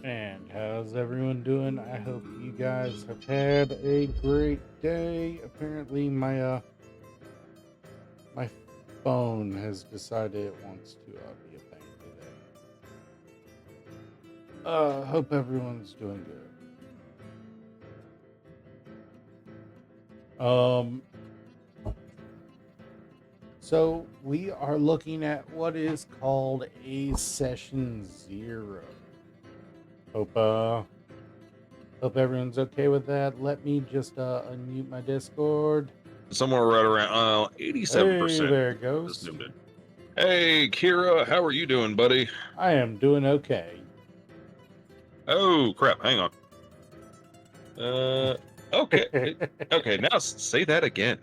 And how's everyone doing? I hope you guys have had a great day. Apparently my phone has decided it wants to be a pain today. Hope everyone's doing good. So we are looking at what is called a session 0. Hope hope everyone's okay with that. Let me just unmute my Discord. Somewhere right around Hey, 87% there it is goes. zoomed in. Hey, Kira, how are you doing, buddy? I am doing okay. Oh, crap, hang on. Okay. Okay, now say that again.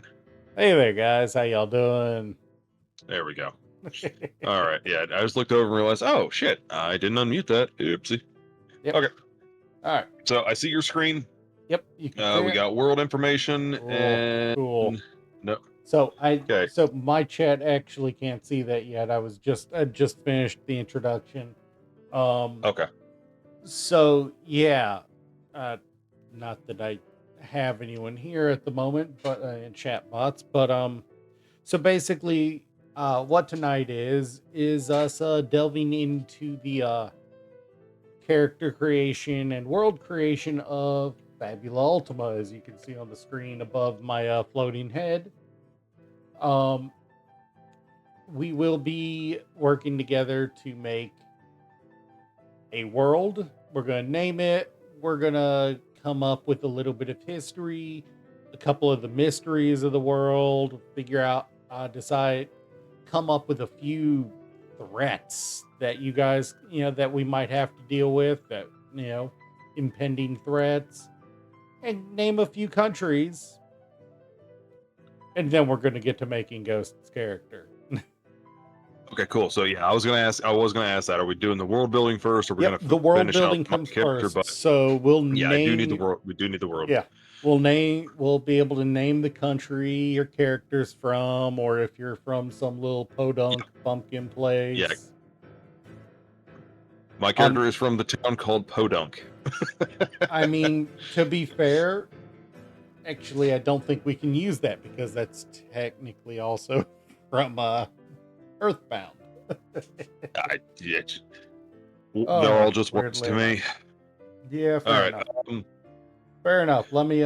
Hey there, guys. How y'all doing? There we go. All right, yeah, I just looked over and realized, oh, shit, I didn't unmute that. Oopsie. Yep. Okay, All right. so I see your screen. Yep. You can see We it. got world information Cool. and... Cool. No, So okay. so my chat actually can't see that yet. I just finished the introduction. Okay. So yeah, uh, not that I have anyone here at the moment, but in chat bots. But so basically, what tonight is us delving into the character creation and world creation of Fabula Ultima, as you can see on the screen above my floating head. Um, we will be working together to make a world. We're going to name it. We're going to come up with a little bit of history, a couple of the mysteries of the world, figure out, decide, come up with a few threats that you guys, that we might have to deal with, that, impending threats, and name a few countries. And then we're going to get to making Ghost's character. Okay, cool. So yeah, I was gonna ask that. Are we doing the world building first, or we're Yep, gonna the world finish out building my comes character? first. But So we'll yeah, I do need the name. world. We do need the world. Yeah, we'll be able to name the country your character's from, or if you're from some little podunk bumpkin Yeah, place. my character is from the town called Podunk. I mean, to be fair, actually, I don't think we can use that because that's technically also from Earthbound. Yeah, Oh, they're all that's just words to me. Yeah, All fair right. enough. Fair enough. Let me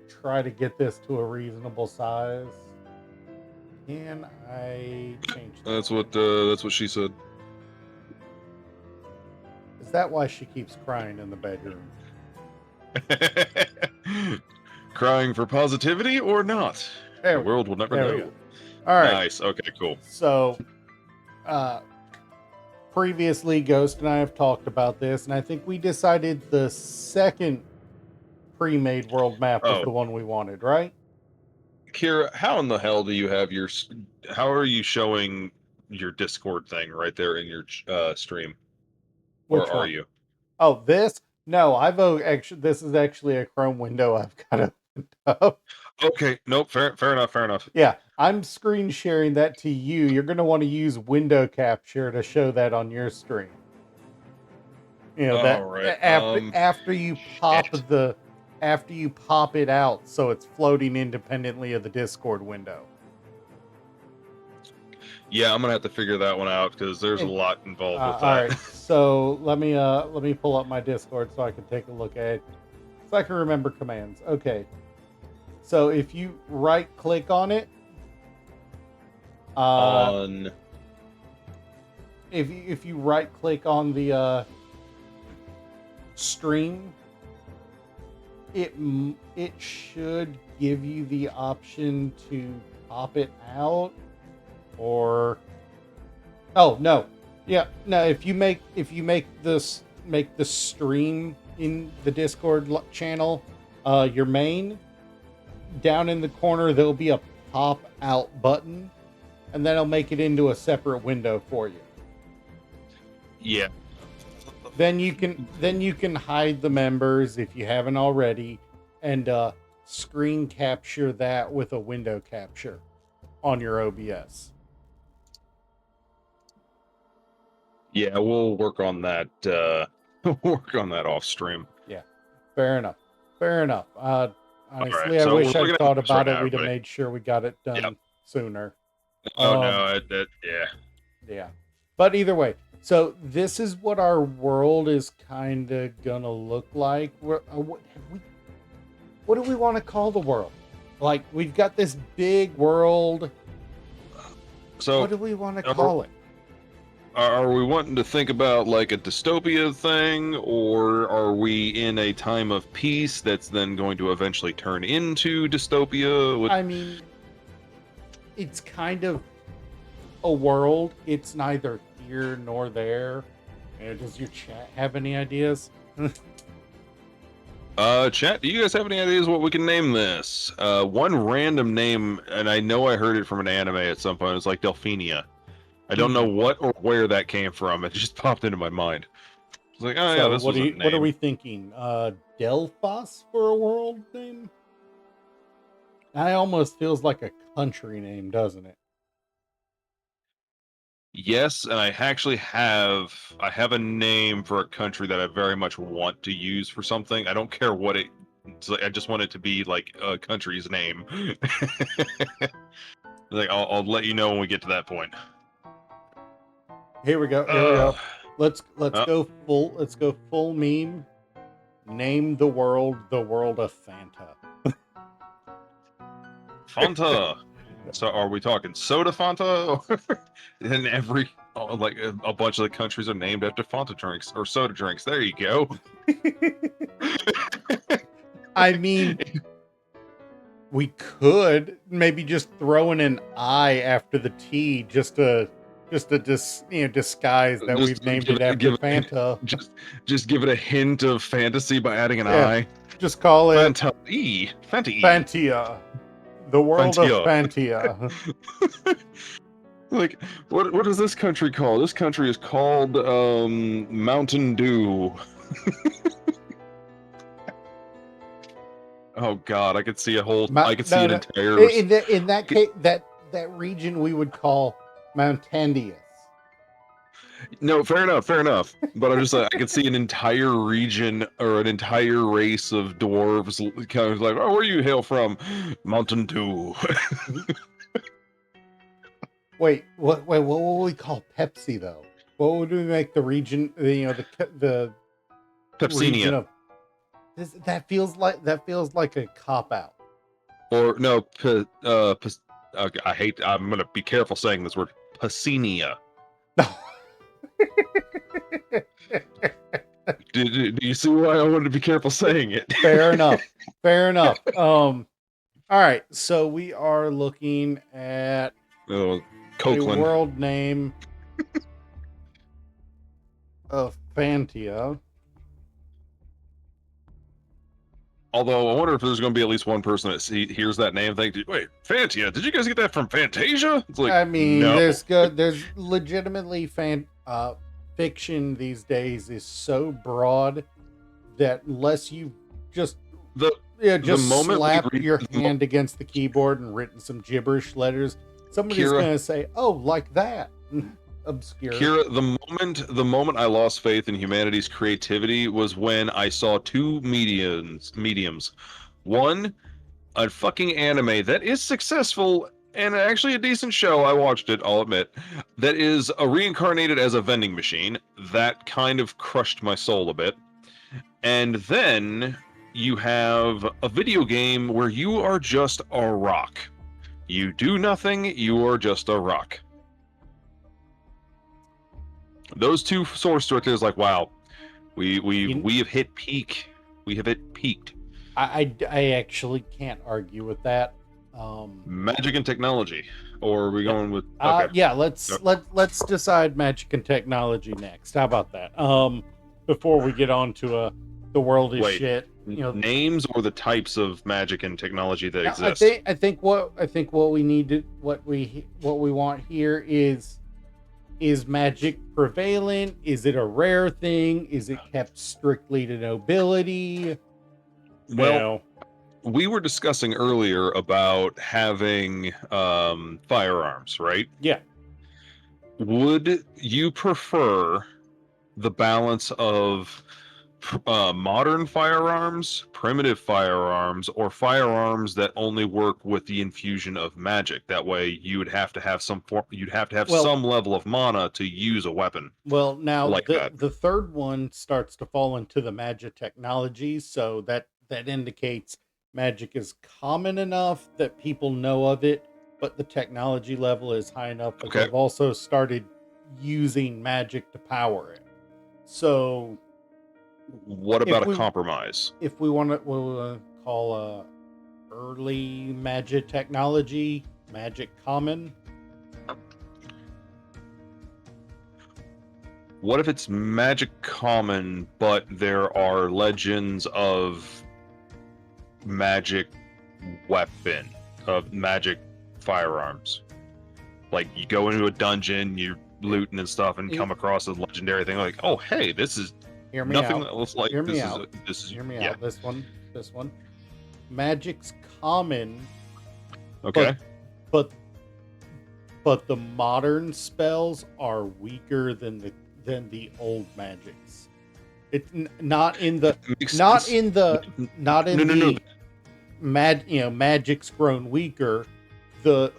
try to get this to a reasonable size. Can I change that? That's what she said. Is that why she keeps crying in the bedroom? Crying for positivity or not? The world will never know. All right. Nice. Okay, cool. So, previously, Ghost and I have talked about this, and I think we decided the second pre-made world map was the one we wanted, right? Kira, how in the hell do you have your... How are you showing your Discord thing right there in your stream? Which Or are one? you? Oh, this? No, actually, this is actually a Chrome window I've got opened up. Okay, nope, fair enough. Yeah, I'm screen sharing that to you. You're going to want to use window capture to show that on your stream. That right. after you pop it out, so it's floating independently of the Discord window. Yeah, I'm gonna have to figure that one out because there's a lot involved with that. All right, so let me pull up my Discord so I can take a look at it, so I can remember commands. Okay, so if you right click on it, if you right click on the stream, it should give you the option to pop it out, or if you make the stream in the Discord channel your main, down in the corner there'll be a pop out button, and then it'll make it into a separate window for you. Yeah. Then you can hide the members if you haven't already, and screen capture that with a window capture on your OBS. Yeah, we'll work on that Work on that off stream. Yeah, fair enough. Fair enough. All Honestly, right, I so we're wish looking I'd at thought this right about it. now, We'd have everybody. made sure we got it Yep. done sooner. Oh no, yeah. Yeah. But either way, so this is what our world is kind of gonna look like. What do we want to call the world? Like, we've got this big world. So What do we want to call it? are we wanting to think about like a dystopia thing, or are we in a time of peace that's then going to eventually turn into dystopia? I mean, it's kind of a world. It's neither here nor there. Does your chat have any ideas? Chat, do you guys have any ideas what we can name this? One random name, and I know I heard it from an anime at some point. It's like Delphinia. I don't know what or where that came from. It just popped into my mind. It's like, oh yeah, this was a name. What are we thinking? Delphos for a world name? That almost feels like a country name, doesn't it? Yes, and I actually have a name for a country that I very much want to use for something. I don't care what it's like, I just want it to be like a country's name. Like I'll let you know when we get to that point. Here we go. Here we go. Let's uh, go full meme. Name the world of Fanta. Fanta. So are we talking soda Fanta? And like a bunch of the countries are named after Fanta drinks or soda drinks. There you go. I mean, we could maybe just throw in an I after the T just to disguise that we've named it after Fanta. Just give it a hint of fantasy by adding an I. Just call it Fanta-E. Fanta-E. Fantia. The world of Fantia. Like, what is this country called? This country is called Mountain Dew. Oh God, I could see I could see an entire. In that case, that region we would call Mountandius. No, fair enough. But I'm just like, I could see an entire region or an entire race of dwarves kind of like, oh, where you hail from? Mountain Dew. Wait, what would we call Pepsi though? What would we make the region? The Pepsinia. That feels like a cop out. Or no, I'm gonna be careful saying this word. Pacenia. Do you see why I wanted to be careful saying it? Fair enough. All right, so we are looking at Copeland. a world name of Fantia. Although I wonder if there's going to be at least one person that hears that name and thinks, "Wait, Fantia? Did you guys get that from Fantasia?" It's like, I mean, no. there's legitimately fiction these days is so broad that unless you just slap your hand against the keyboard and written some gibberish letters, somebody's going to say, "Oh, like that." Obscure. Kira, the moment I lost faith in humanity's creativity was when I saw two mediums. One, a fucking anime that is successful and actually a decent show. I watched it, I'll admit. That is reincarnated as a vending machine. That kind of crushed my soul a bit. And then you have a video game where you are just a rock. You do nothing, you are just a rock. Those two source directors, like, wow, we have hit peak. We have hit peaked. I actually can't argue with that. Magic and technology, or are we going with? Okay. Yeah, let's decide magic and technology next. How about that? Before we get on to the world is shit. Names or the types of magic and technology that exist. I think what we need to what we want here is magic prevalent? Is it a rare thing? Is it kept strictly to nobility? Well, we were discussing earlier about having firearms, right? Yeah. Would you prefer the balance of modern firearms, primitive firearms, or firearms that only work with the infusion of magic. That way, you would have to have you'd have to have Well, some level of mana to use a weapon now like the that. third one starts to fall into the magic technology, so that indicates magic is common enough that people know of it, but the technology level is high enough that Okay. they've also started using magic to power it. So What if about a we compromise? want to call early magic technology magic common. What if it's magic common, but there are legends of magic weapon, of magic firearms? Like you go into a dungeon, you're looting and stuff, and He- come across a legendary thing. Like, oh hey, this is Hear me nothing out. that looks like Hear me this is out. this is Hear me yeah. out. This one. Magic's common, but Okay. but but the modern spells are weaker than the old magics. It's not in the Makes not sense. in the not No, in no, no. the magic's grown weaker. The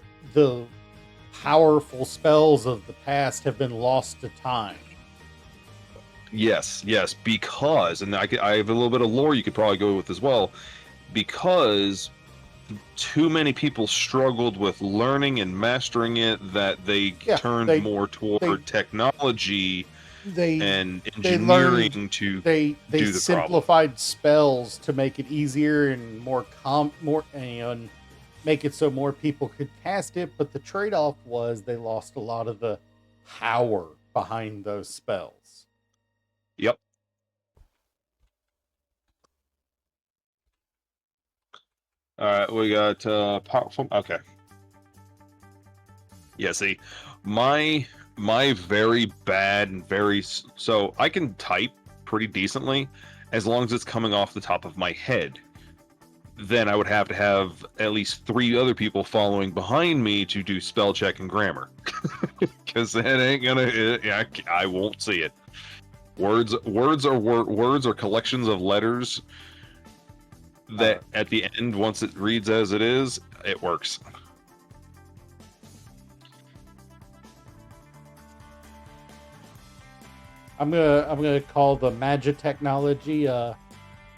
powerful spells of the past have been lost to time. Yes, yes, because, and I have a little bit of lore you could probably go with as well, because too many people struggled with learning and mastering it that they Yeah, turned more they toward technology they and they learned engineering to they do the problem. simplified spells to make it easier and more and make it so more people could cast it, but the trade-off was they lost a lot of the power behind those spells. Yep. All right, we got powerful. Okay. Yeah, see, my very bad and so I can type pretty decently as long as it's coming off the top of my head. Then I would have to have at least 3 other people following behind me to do spell check and grammar, because that ain't gonna. I won't see it. Words are collections of letters that at the end, once it reads as it is, it works. I'm gonna call the magic technology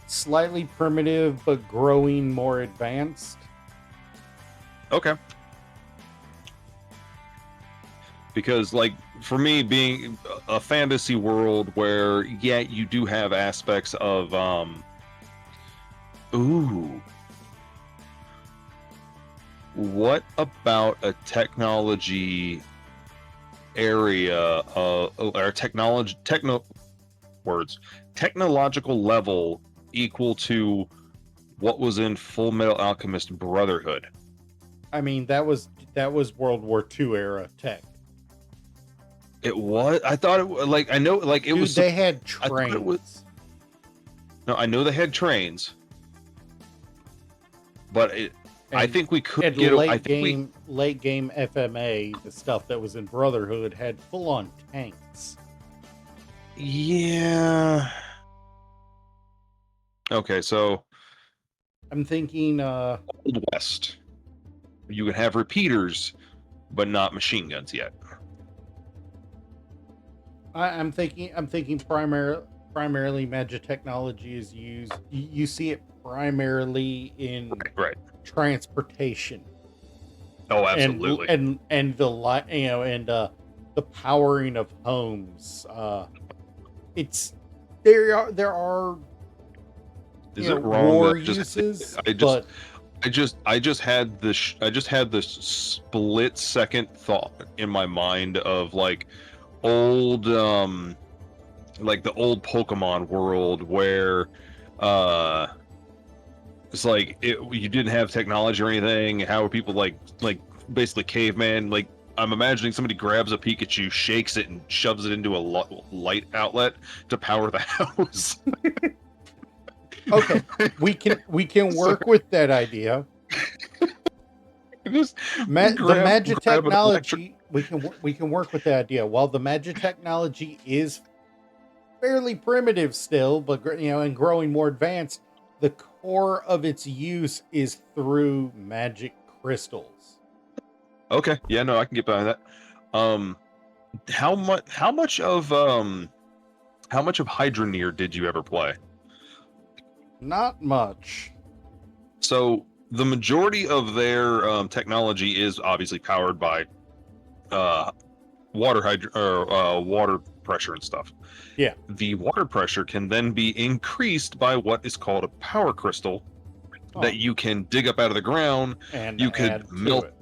slightly primitive but growing more advanced. Okay. Because like for me being a fantasy world where yeah you do have aspects of ooh, what about a technology area or technological level equal to what was in Full Metal Alchemist Brotherhood? I mean, that was World War II era tech. It was. I thought it like I know like it Dude, was. they had I thought it was. trains. No, I know they had trains, but I And think we could and get. I late think we. game FMA, the stuff that was in Brotherhood had full on tanks. Yeah. Okay, so I'm thinking Old West, you would have repeaters, but not machine guns yet. I'm thinking primarily magic technology is used. You see it primarily in Right. transportation Oh, absolutely. and the light, and the powering of homes. It's there are Is it wrong war that uses, I but just had this I just had this split second thought in my mind of like old like the old Pokemon world where uh it's like you didn't have technology or anything. How are people like basically caveman? Like I'm imagining somebody grabs a Pikachu, shakes it, and shoves it into a light outlet to power the house. okay, we can work with that idea. Just The magic grab an electric. technology, we can work with the idea. While the magic technology is fairly primitive still, but and growing more advanced. The core of its use is through magic crystals. Okay, yeah, no, I can get behind that. Um, how much of Hydroneer did you ever play? Not much. So the majority of their technology is obviously powered by uh, water pressure and stuff. Yeah. The water pressure can then be increased by what is called a power crystal Oh, that you can dig up out of the ground. and You could add to melt. it.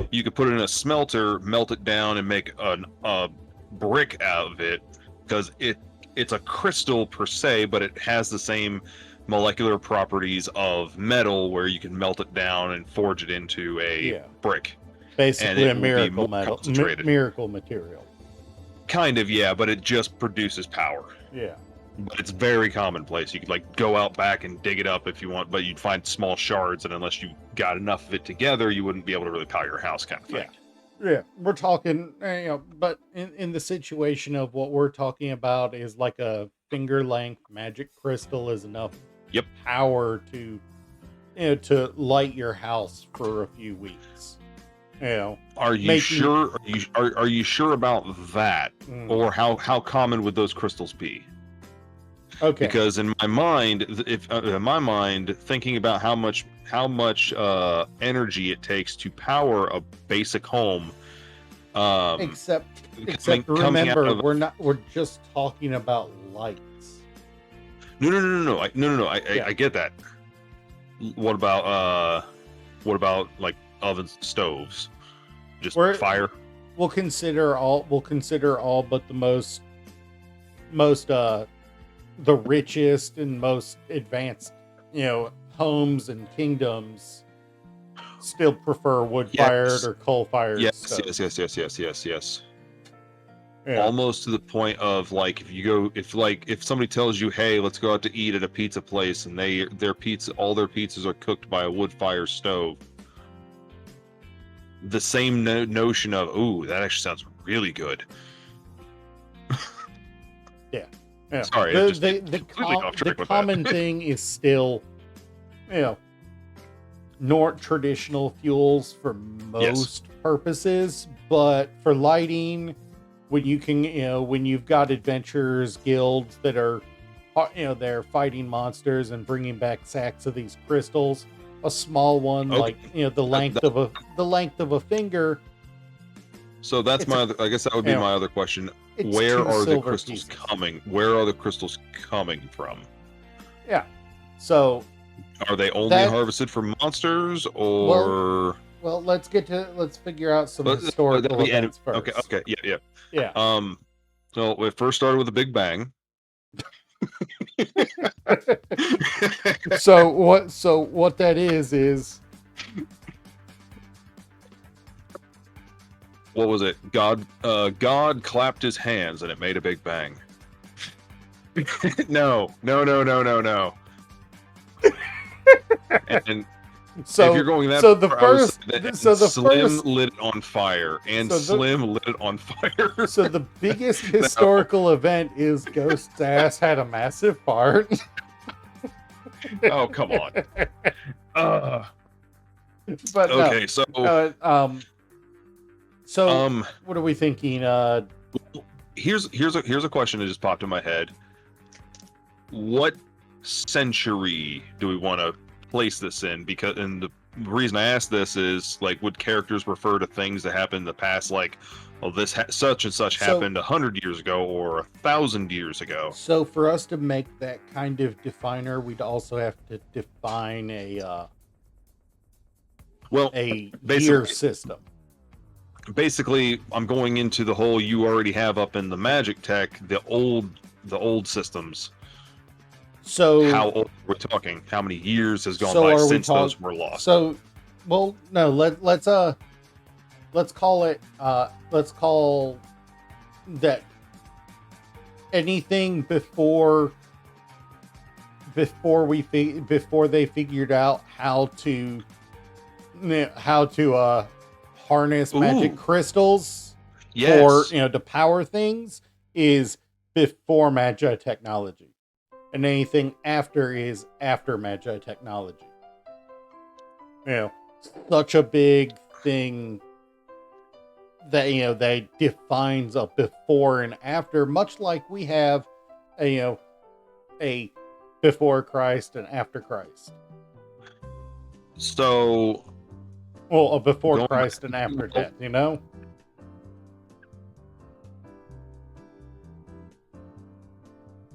You could put it in a smelter, melt it down, and make a brick out of it because it's a crystal per se, but it has the same molecular properties of metal where you can melt it down and forge it into a Yeah. brick. Basically it a will be miracle more metal, concentrated. miracle material. Kind of, yeah, but it just produces power. Yeah. But it's very commonplace. You could like go out back and dig it up if you want, but you'd find small shards, and unless you got enough of it together, you wouldn't be able to really power your house, kind of thing. Yeah, we're talking, but in the situation of what we're talking about is like a finger length magic crystal is enough Yep. power to, to light your house for a few weeks. Are you Making- sure? Are you sure about that, or how common would those crystals be? Okay. Because in my mind, thinking about how much energy it takes to power a basic home, except coming out remember, of- we're just talking about lights. No. Yeah. I get that. What about like ovens, stoves, just fire? We'll consider all but the most the richest and most advanced, homes and kingdoms still prefer wood-fired or coal-fired stoves. Yes. Yeah. Almost to the point of like if somebody tells you, hey, let's go out to eat at a pizza place, and all their pizzas are cooked by a wood fire stove, the same notion of, ooh, that actually sounds really good. Yeah. Sorry, the common thing is still, not traditional fuels for most purposes, but for lighting, when you can, when you've got adventurers guilds that are, they're fighting monsters and bringing back sacks of these crystals, a small one like the length of a finger. So that's I guess that would be my other question. Where are the crystals coming? Where are the crystals coming from? Yeah. So are they only harvested from monsters, or well, let's figure out some historical events first. Okay, yeah. So it first started with a big bang. So what that is what was it? God clapped his hands and it made a big bang. No. And so if you're going that Slim lit it on fire, and Slim lit it on fire. So the biggest historical event is Ghost's ass had a massive fart. Oh, come on. But okay, so what are we thinking? Here's a question that just popped in my head. What century do we want to place this in? Because the reason I ask this is, like, would characters refer to things that happened in the past, like, well, this such and such happened 100 years ago or 1,000 years ago? So for us to make that kind of definer, we'd also have to define a year system. Basically, I'm going into the whole you already have up in the magic tech, the old systems. So how old we're talking? How many years has gone by since those were lost? So, well, no, let's call that anything before they figured out how to harness magic crystals for to power things is before Magi technology, and anything after is after Magi technology. You know, such a big thing that that defines a before and after, much like we have a before Christ and after Christ. So, Well, a before going Christ back, and after death, you know?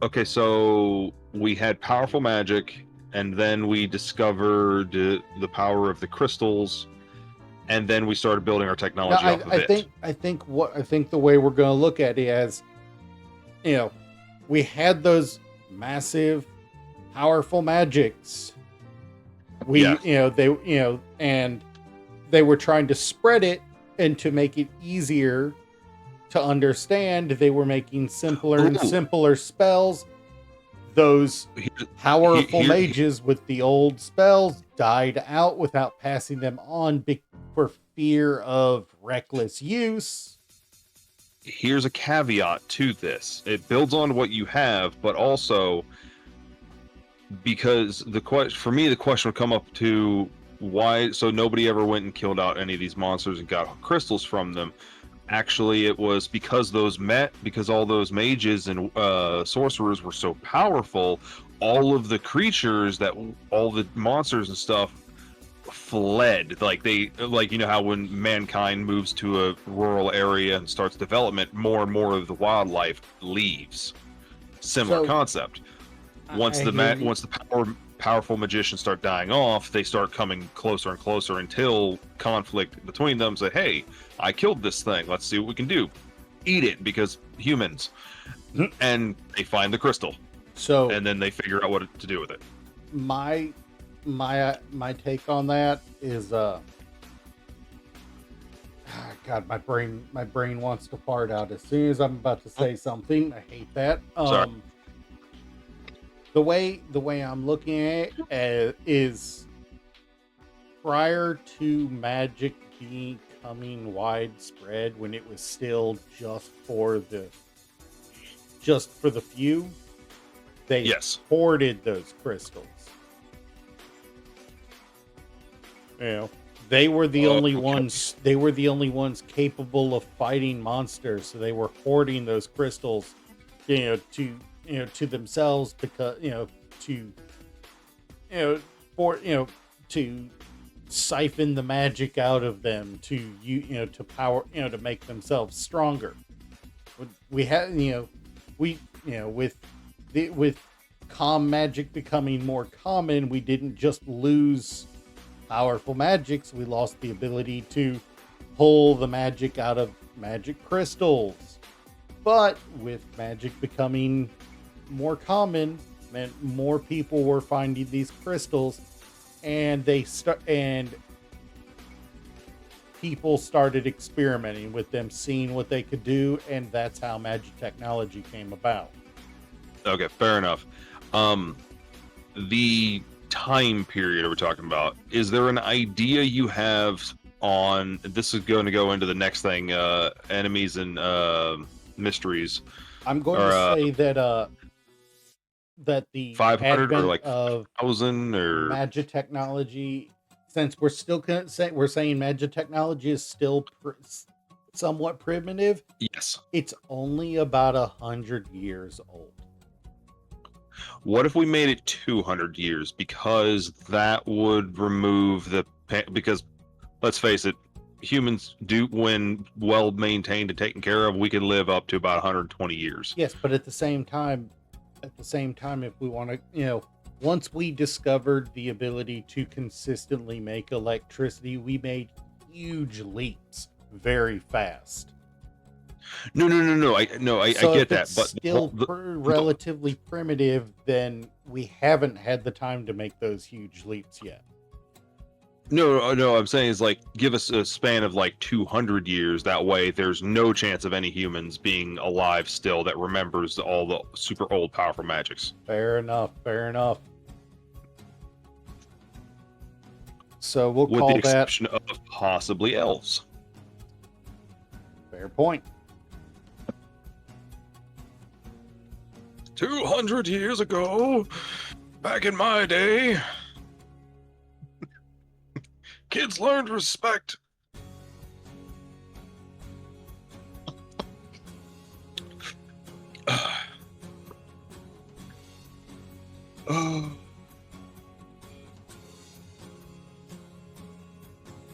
okay, so we had powerful magic, and then we discovered the power of the crystals, and then we started building our Now, technology off of it. I think the way we're going to look at it as, we had those massive, powerful magics. Yeah. And they were trying to spread it, and to make it easier to understand, they were making simpler and Ooh. simpler spells. Those powerful mages with the old spells died out without passing them on for fear of reckless use. Here's a caveat to this. It builds on what you have, but also because for me the question would come up to why so nobody ever went and killed out any of these monsters and got crystals from them. Actually, it was because all those mages and sorcerers were so powerful, all of the creatures all the monsters and stuff fled. Like how when mankind moves to a rural area and starts development, more and more of the wildlife leaves. Similar concept. Once the powerful magicians start dying off, they start coming closer and closer until conflict between them say, hey, I killed this thing, let's see what we can do. Eat it, because humans. And they find the crystal, and then they figure out what to do with it. My take on that is God, my brain wants to fart out as soon as I'm about to say something. I hate that. Sorry. The way I'm looking at it is, prior to magic becoming widespread, when it was still just for the few, they hoarded those crystals. They were the only ones. They were the only ones capable of fighting monsters, so they were hoarding those crystals, to themselves, because to siphon the magic out of them, to power, to make themselves stronger. We had with magic becoming more common, we didn't just lose powerful magics, we lost the ability to pull the magic out of magic crystals. But with magic becoming more common, meant more people were finding these crystals, and people started experimenting with them, seeing what they could do, and that's how magic technology came about. Okay, fair enough. The time period we're talking about, is there an idea you have on, this is going to go into the next thing, enemies and mysteries. I'm going to say that the 500 or like of 1,000 or magic technology, since we're still saying magic technology is still somewhat primitive. Yes, it's only about 100 years old. What if we made it 200 years? Because that would remove because let's face it, humans do, when well maintained and taken care of, we can live up to about 120 years. Yes, but at the same time, if we want to, once we discovered the ability to consistently make electricity, we made huge leaps very fast. No. I get that, but still relatively primitive, then we haven't had the time to make those huge leaps yet. No, I'm saying is like, give us a span of like 200 years. That way, there's no chance of any humans being alive still that remembers all the super old powerful magics. Fair enough. So we'll call that, with the exception of possibly elves. Fair point. 200 years ago, back in my day, kids learned respect.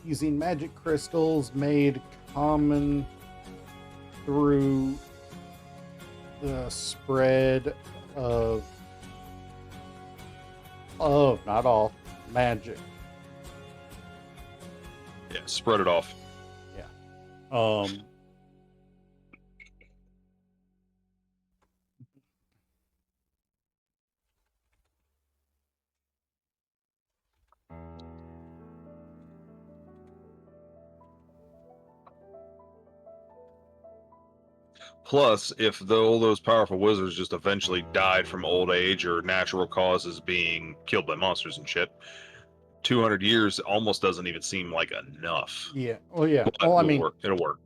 Using magic crystals made common through the spread of not all magic. Yeah, spread it off. Um, Plus, if all those powerful wizards just eventually died from old age or natural causes being killed by monsters and shit, 200 years almost doesn't even seem like enough. yeah. Well, yeah. But Well, I it'll mean, work. It'll work.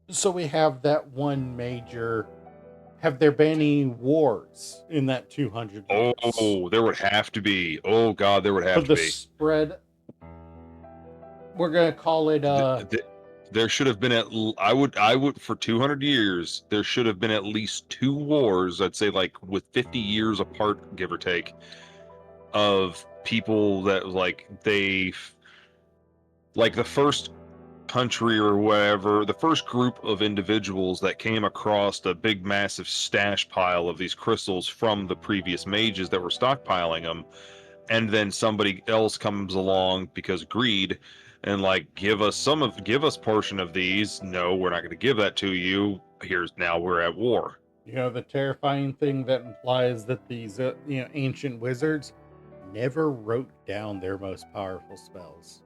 so we have that one major. Have there been any wars in that 200 years? Oh, there would have to be. Oh God, there would For have to the be. spread, we're gonna call it. There should have been I would for 200 years there should have been at least 2 wars. I'd say like with 50 years apart, give or take, of people that like the first country or whatever, the first group of individuals that came across a big massive stash pile of these crystals from the previous mages that were stockpiling them, and then somebody else comes along because greed and like give us portion of these. No, we're not going to give that to you. Now we're at war. The terrifying thing that implies that these, ancient wizards never wrote down their most powerful spells.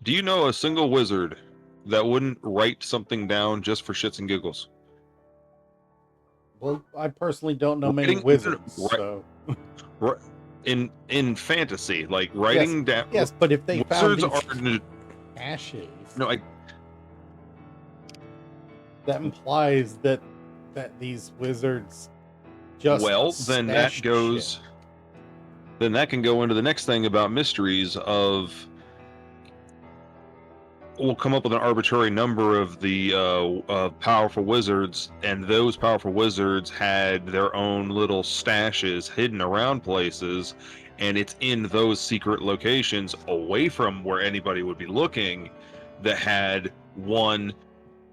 Do you know a single wizard that wouldn't write something down just for shits and giggles? Well, I personally don't know many Writing wizards, right, so right, in fantasy, like yes, writing down. yes. But if they found Wizards these are ashes, no. that implies that these wizards just Well, then that stashed goes. shit. Then that can go into the next thing about mysteries of. We'll come up with an arbitrary number of the powerful wizards, and those powerful wizards had their own little stashes hidden around places, and it's in those secret locations away from where anybody would be looking that had one,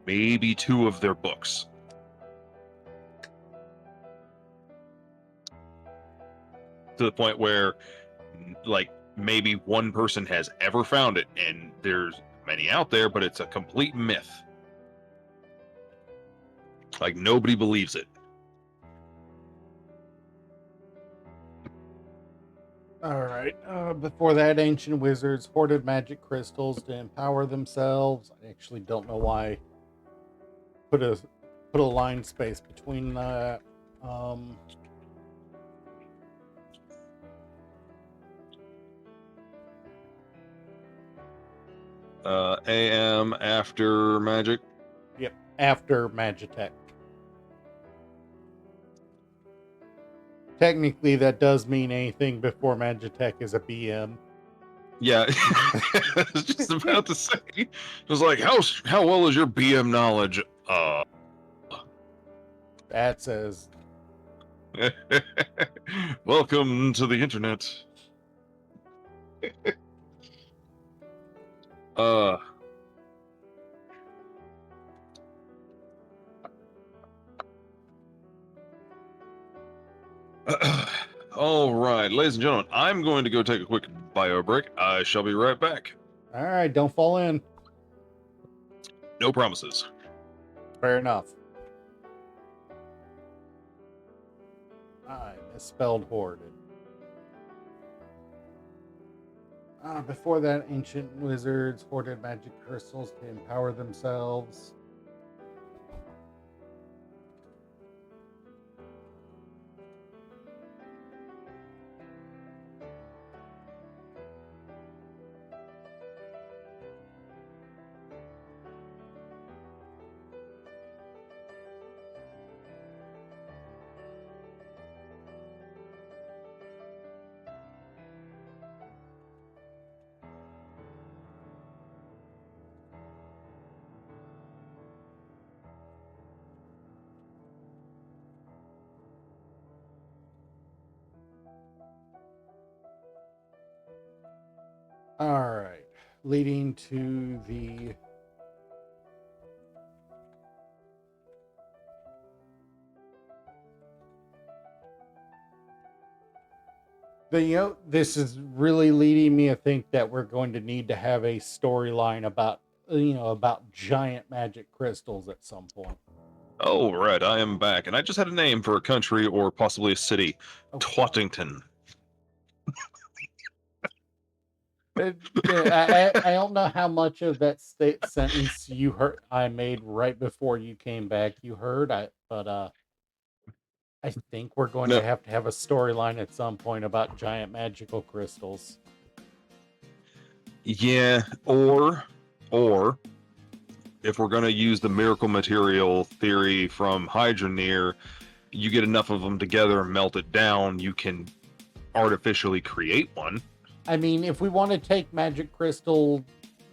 maybe 2 of their books. To the point where, like, maybe one person has ever found it, and there's many out there, but it's a complete myth. Like, nobody believes it. All right. Before that, ancient wizards hoarded magic crystals to empower themselves. I actually don't know why. Put a line space between that. AM after magic. Yep. After Magitech. Technically, that does mean anything before Magitech is a BM. Yeah, I was just about to say. It was like, how well is your BM knowledge? That says Welcome to the internet. uh. All right, ladies and gentlemen, I'm going to go take a quick bio break. I shall be right back. all right. Don't fall in. No promises. Fair enough. I misspelled hoarded. Before that, ancient wizards hoarded magic crystals to empower themselves. All right. Leading to the this is really leading me to think that we're going to need to have a storyline about about giant magic crystals at some point. Oh, right, I am back, and I just had a name for a country or possibly a city. Oh, Twattington. I don't know how much of that sentence you heard I made right before you came back. You heard but I think we're going No, to have a storyline at some point about giant magical crystals. yeah, or if we're going to use the miracle material theory from Hydroneer, you get enough of them together and melt it down, you can artificially create one. I mean, if we want to take magic crystal,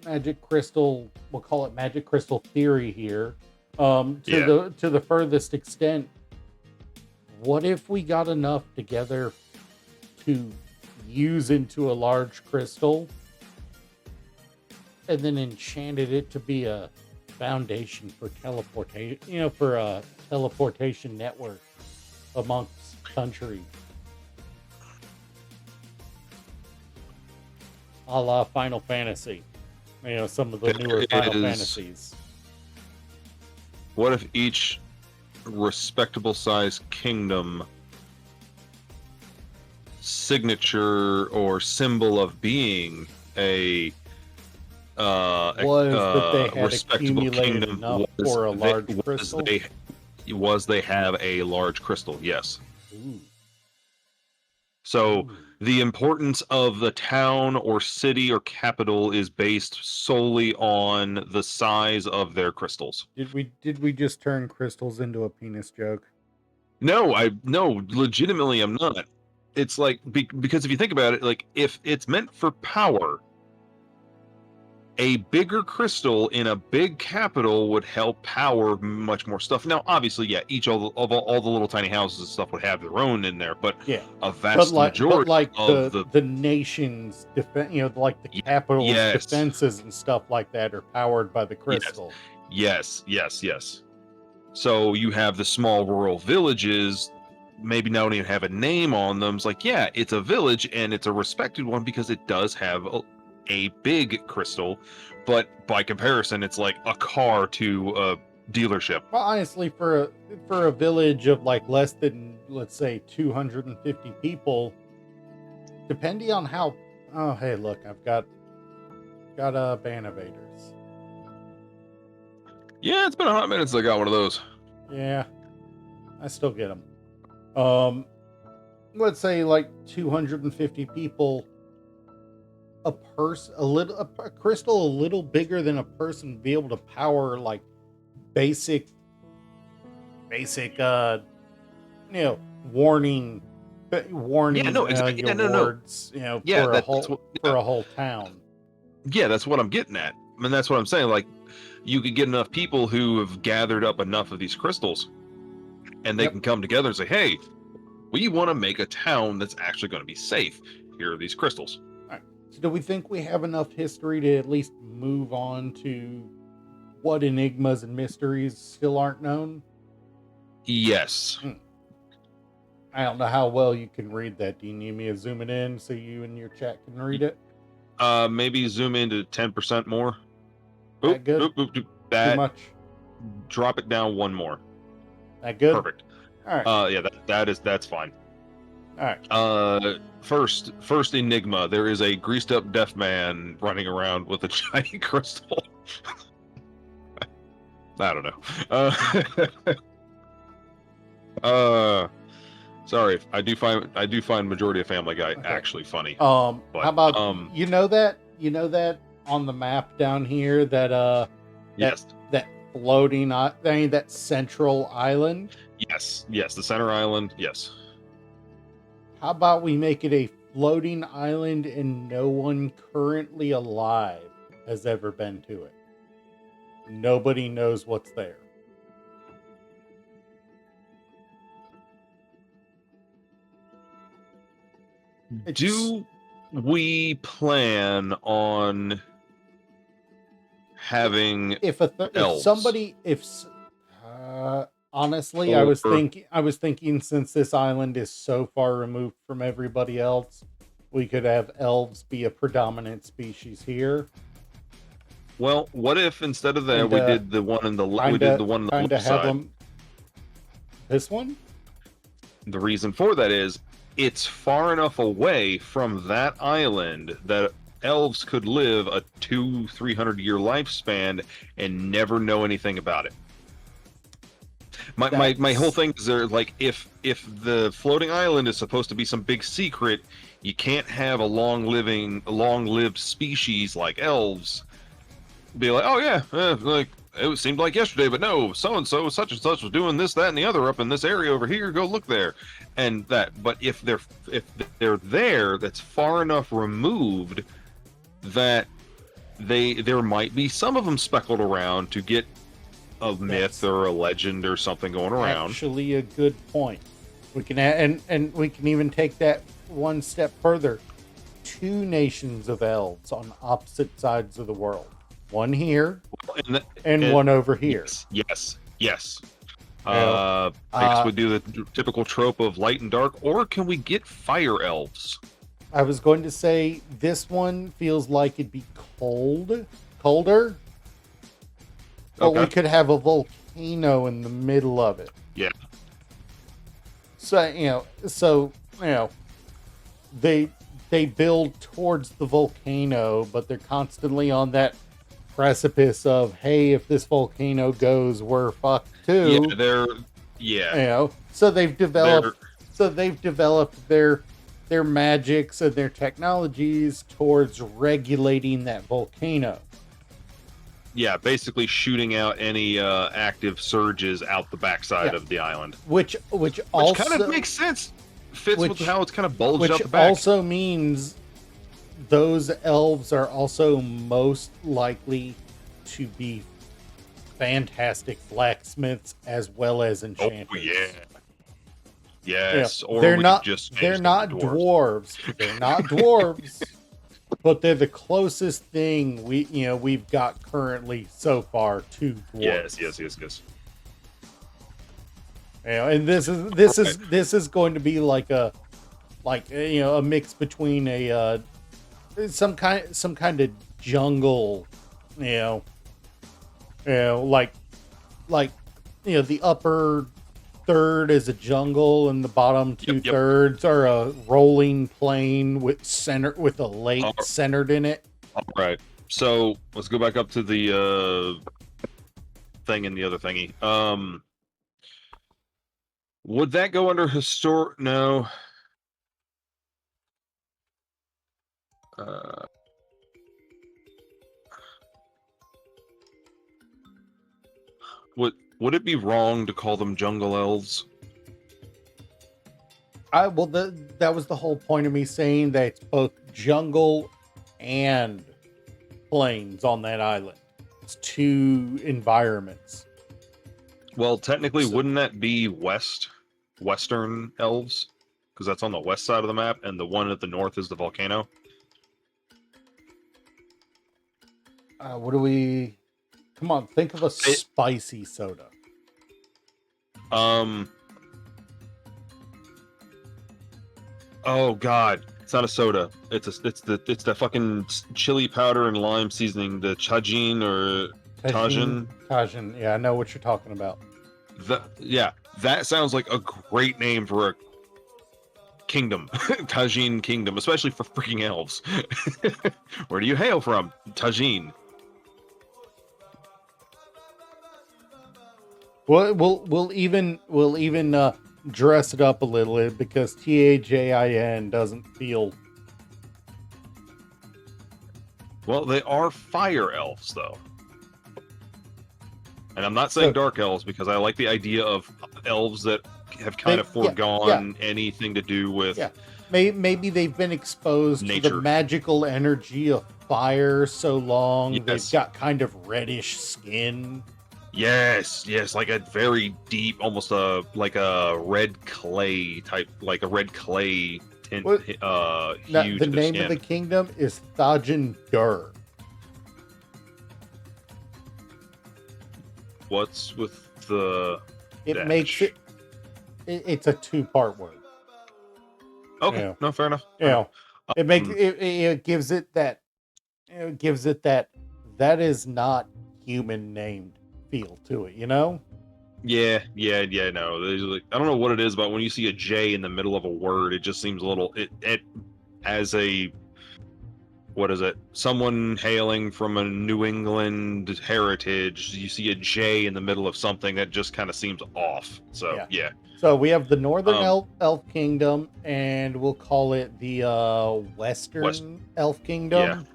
we'll call it magic crystal theory here. Yeah. To the furthest extent, what if we got enough together to use into a large crystal and then enchanted it to be a foundation for teleportation, for a teleportation network amongst countries, a la Final Fantasy. Some of the newer Final Fantasies. What if each respectable sized kingdom signature or symbol of being a Was that they had respectable accumulated kingdom enough for a large crystal? They have a large crystal, yes. Ooh. So Ooh. the importance of the town or city or capital is based solely on the size of their crystals. Did we just turn crystals into a penis joke? No, legitimately I'm not. It's like because if you think about it, like if it's meant for power, a bigger crystal in a big capital would help power much more stuff. Now, obviously, yeah, each of all the little tiny houses and stuff would have their own in there, but Yeah. a vast majority of the nation's defense, like the capital's yes, defenses and stuff like that are powered by the crystal. yes. So you have the small rural villages, maybe not even have a name on them. It's like, yeah, it's a village and it's a respected one because it does have a big crystal, but by comparison, it's like a car to a dealership. Well, honestly, for a village of like less than, let's say, 250 people, depending on how. Oh, hey, look, I've got Banevaders. Yeah, it's been a hot minute since I got one of those. Yeah, I still get them. Let's say like 250 people. A crystal a little bigger than a person would be able to power like basic warning Yeah, no, exactly. your Yeah, no. wards, Yeah, for a whole town. Yeah, that's what I'm getting at. I mean, that's what I'm saying. Like, you could get enough people who have gathered up enough of these crystals, and they Yep. can come together and say, "Hey, we want to make a town that's actually going to be safe. Here are these crystals." All right. So do we think we have enough history to at least move on to what enigmas and mysteries still aren't known? Yes. I don't know how well you can read that. Do you need me to zoom it in so you and your chat can read it? Maybe zoom into 10% more. That good? Too Too much? Drop it down one more. That good? Perfect. All right. Yeah, that's fine. All right. First enigma. There is a greased up deaf man running around with a shiny crystal. I don't know. Sorry, I do find majority of Family Guy actually funny. How about you know that on the map down here that yes, that floating that central island? Yes, the center island, yes. How about we make it a floating island and no one currently alive has ever been to it? Nobody knows what's there. we plan on having If elves, somebody honestly, or I was thinking since this island is so far removed from everybody else, we could have elves be a predominant species here, well, what if instead of that and we did the one we did the one on the kind of left have side? them. This one, The reason for that is it's far enough away from that island that elves could live a 200-300 year lifespan and never know anything about it. My whole that's thing is there, like, if the floating island is supposed to be some big secret, you can't have a long lived species like elves be like, oh yeah, like it seemed like yesterday, but no, so and so, such and such was doing this, that, and the other up in this area over here. Go look there, and that. But if they're there, that's far enough removed that there might be some of them speckled around to get a myth that's or a legend or something going around. actually a good point. We can and we can even take that one step further. Two nations of elves on opposite sides of the world. One here and And one over here. yes. You know, I guess we uh, do the typical trope of light and dark, or can we get fire elves? I was going to say this one feels like it'd be colder, but we Okay. could have a volcano in the middle of it. Yeah. So they build towards the volcano, but they're constantly on that precipice of, hey, if this volcano goes, we're fucked Yeah, too. So they're they've developed their magics and their technologies towards regulating that volcano. basically shooting out any active surges out the backside Yeah, of the island, which which kind of also makes sense. Fits with which how it's kind of bulged which out the back. also means those elves are also most likely to be fantastic blacksmiths as well as Oh enchanters. yeah, Yeah, yes. Or we could just change them to dwarves. They're not dwarves, but they're the closest thing we've got currently so far to dwarves. Yes. And Right. this is going to be like a mix between a some kind of jungle, you know, like the upper third is a jungle and the bottom two Yep. thirds are a rolling plain with a lake All centered in it. all right. So let's go back up to the thing and the other thingy. Would that go under historic? No. Uh, would it be wrong to call them jungle elves? That was the whole point of me saying that it's both jungle and plains on that island. It's two environments. Well, technically, So, wouldn't that be western elves? Because that's on the west side of the map, and the one at the north is the volcano. what do we? Come on, think of a spicy soda. Um. Oh God, it's not a soda. It's the fucking chili powder and lime seasoning, the Chajin or Tajin. Tajin. Yeah, I know what you're talking about. That sounds like a great name for a kingdom, Tajin Kingdom, especially for freaking elves. Where do you hail from? Tajin. We'll even dress it up a little bit because Tajin doesn't feel. Well, they are fire elves, though. And I'm not saying So- dark elves because I like the idea of elves that have kind of foregone anything to do with. Yeah. Maybe they've been exposed to Nature. the magical energy of fire so long. Yes. They've got kind of reddish skin. Yes, like a very deep, almost like a red clay type What? Now, huge the name of the scan. kingdom is Thajin Dur. What's with the It makes dash? it's a two-part word. Okay, Yeah. no, fair enough. You Fair enough. know, it makes Um, it gives it that that is not human named feel to it, you know? yeah. No, there's like, I don't know what it is, but when you see a J in the middle of a word, it just seems a little. It as a what is it? Someone hailing from a New England heritage, you see a J in the middle of something that just kind of seems off. So Yeah. yeah. So we have the Northern Um, Elf Kingdom, and we'll call it the West. Western Elf Yeah. Kingdom.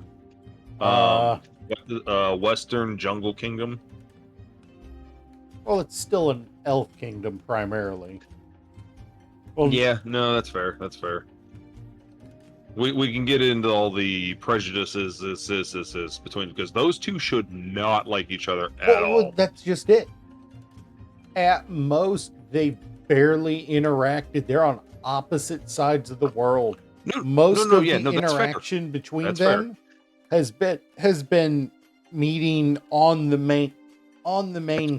Uh, Um, Western Jungle Kingdom. well, it's still an Elf Kingdom primarily. Well, Yeah, no, that's fair. That's fair. We can get into all the prejudices this between because those two should not like each other at all. that's just it. At most, they barely interacted. They're on opposite sides of the world. No, no, Most no, of yeah, the no, that's fair. interaction between That's fair. them has been meeting on the main